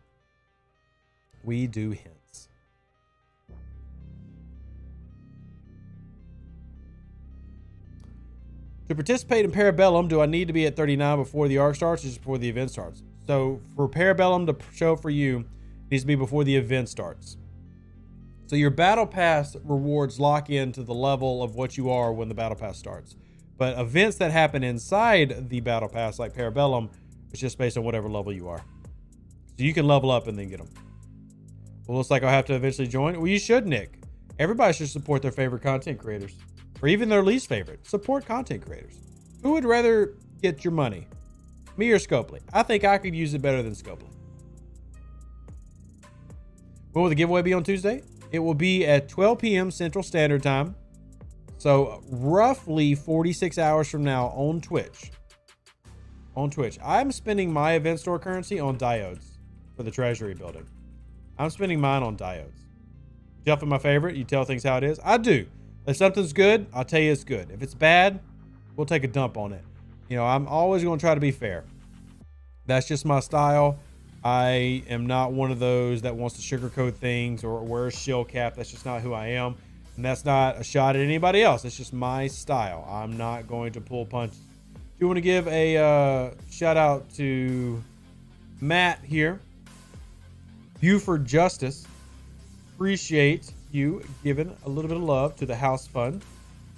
We do hints. To participate in Parabellum, do I need to be at 39 before the arc starts or just before the event starts? So for Parabellum to show for you, it needs to be before the event starts. So your battle pass rewards lock into the level of what you are when the battle pass starts. But events that happen inside the battle pass, like Parabellum, is just based on whatever level you are. So you can level up and then get them. Well, looks like I'll have to eventually join. Well, you should, Nick. Everybody should support their favorite content creators. Or even their least favorite. Support content creators. Who would rather get your money? Me or Scopely? I think I could use it better than Scopely. When will the giveaway be on Tuesday? It will be at 12 p.m. Central Standard Time. So roughly 46 hours from now on Twitch. On Twitch. I'm spending my event store currency on diodes for the treasury building. I'm spending mine on diodes. Jumping my favorite. You tell things how it is. I do. If something's good, I'll tell you it's good. If it's bad, we'll take a dump on it. You know, I'm always going to try to be fair. That's just my style. I am not one of those that wants to sugarcoat things or wear a shill cap. That's just not who I am. And that's not a shot at anybody else. It's just my style. I'm not going to pull punches. Do you want to give a shout out to Matt here? Buford Justice. Appreciate you giving a little bit of love to the house fund.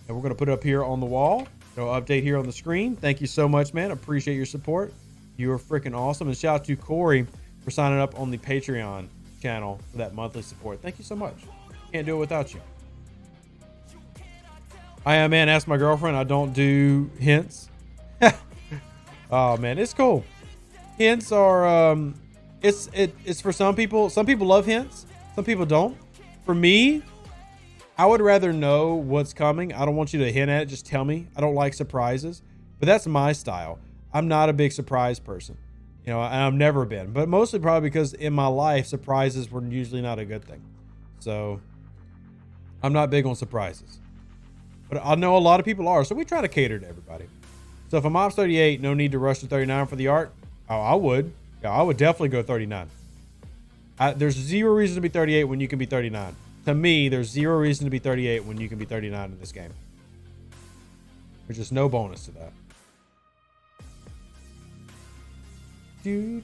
And we're going to put it up here on the wall. So update here on the screen. Thank you so much, man. Appreciate your support. You are freaking awesome. And shout out to Corey for signing up on the Patreon channel for that monthly support. Thank you so much. Can't do it without you. Man, ask my girlfriend. I don't do hints. Oh man, it's cool. Hints are it's for some people. Some people love hints. Some people don't. For me, I would rather know what's coming. I don't want you to hint at it. Just tell me. I don't like surprises, but that's my style. I'm not a big surprise person, you know, and I've never been, but mostly probably because in my life, surprises were usually not a good thing. So I'm not big on surprises, but I know a lot of people are. So we try to cater to everybody. So if I'm ops 38, no need to rush to 39 for the art. Oh, I would. Yeah, I would definitely go 39. There's zero reason to be 38 when you can be 39. To me, there's zero reason to be 38 when you can be 39 in this game. There's just no bonus to that. Do.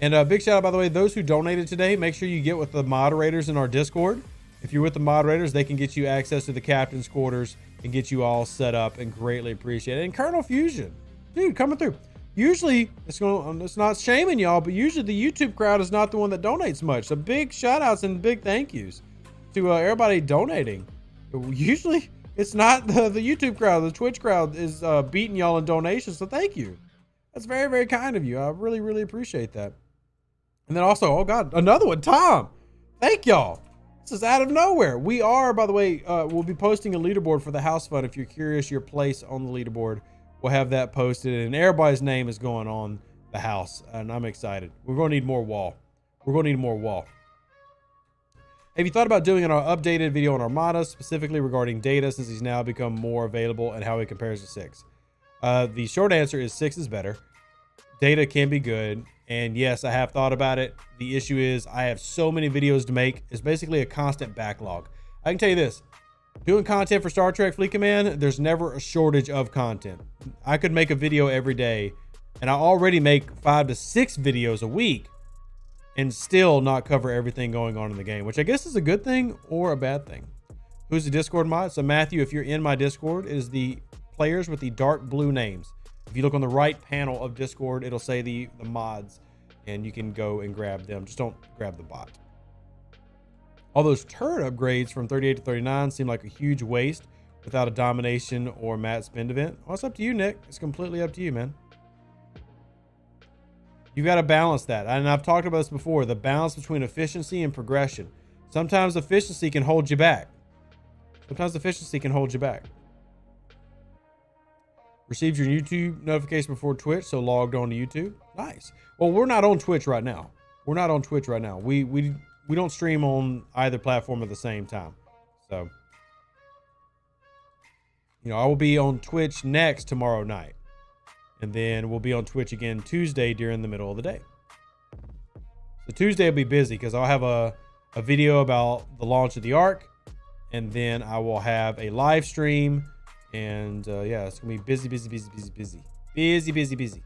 And a big shout out, by the way, those who donated today, make sure you get with the moderators in our Discord. If you're with the moderators, they can get you access to the captain's quarters and get you all set up, and greatly appreciate it. And Colonel Fusion, dude, coming through. Usually, it's not shaming y'all, but usually the YouTube crowd is not the one that donates much. So big shout outs and big thank yous to everybody donating. Usually, it's not the YouTube crowd. The Twitch crowd is beating y'all in donations. So thank you. That's very, very kind of you. I really, really appreciate that. And then also, oh God, another one, Tom. Thank y'all. This is out of nowhere. We are, by the way, we'll be posting a leaderboard for the house fund. If you're curious your place on the leaderboard, we'll have that posted, and everybody's name is going on the house, and I'm excited. We're going to need more wall. We're going to need more wall. Have you thought about doing an updated video on Armada, specifically regarding data, since he's now become more available, and how he compares to 6? The short answer is 6 is better. Data can be good, and yes, I have thought about it. The issue is I have so many videos to make. It's basically a constant backlog. I can tell you this. Doing content for Star Trek Fleet Command, there's never a shortage of content. I could make a video every day, and I already make 5 to 6 videos a week and still not cover everything going on in the game, which I guess is a good thing or a bad thing. Who's the Discord mod? So Matthew, if you're in my Discord, it is the players with the dark blue names. If you look on the right panel of Discord, it'll say the mods, and you can go and grab them. Just don't grab the bot. All those turret upgrades from 38 to 39 seem like a huge waste without a domination or mat spend event. Well, it's up to you, Nick. It's completely up to you, man. You got to balance that. And I've talked about this before, the balance between efficiency and progression. Sometimes efficiency can hold you back. Received your YouTube notification before Twitch, so logged on to YouTube. Nice. Well, we're not on Twitch right now. We don't stream on either platform at the same time. So, you know, I will be on Twitch next tomorrow night. And then we'll be on Twitch again Tuesday during the middle of the day. So Tuesday will be busy because I'll have a video about the launch of the Ark. And then I will have a live stream. And yeah, it's going to be busy.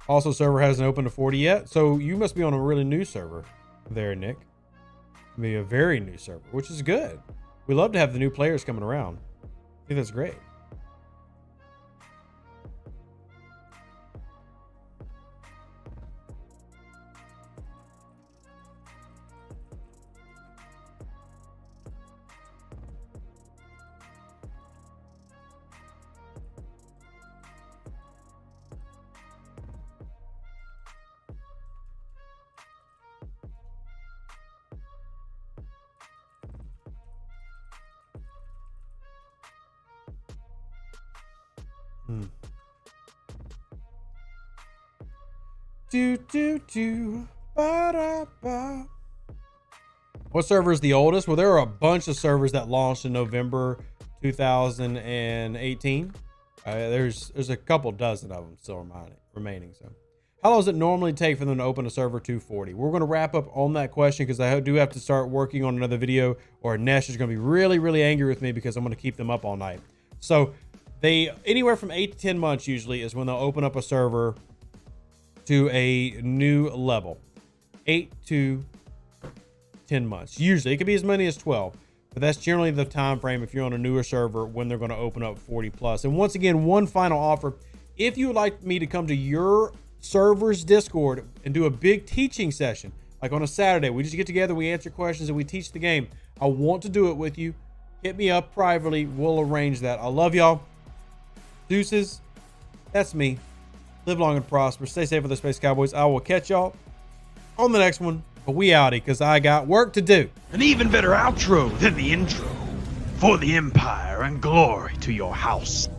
Also, server hasn't opened to 40 yet. So you must be on a really new server there, Nick. Maybe a very new server, which is good. We love to have the new players coming around. I think that's great. Ba-da-ba. What server is the oldest? Well, there are a bunch of servers that launched in November 2018. There's a couple dozen of them still remaining. So, how long does it normally take for them to open a server 240? We're going to wrap up on that question because I do have to start working on another video, or Nesh is going to be really, really angry with me because I'm going to keep them up all night. So, they anywhere from 8 to 10 months usually is when they'll open up a server to a new level. 8 to 10 months. Usually, it could be as many as 12. But that's generally the time frame if you're on a newer server when they're going to open up 40 plus. And once again, one final offer. If you would like me to come to your server's Discord and do a big teaching session, like on a Saturday, we just get together, we answer questions, and we teach the game. I want to do it with you. Hit me up privately. We'll arrange that. I love y'all. Deuces. That's me. Live long and prosper. Stay safe with the Space Cowboys. I will catch y'all on the next one. But we outie because I got work to do. An even better outro than the intro. For the Empire and glory to your house.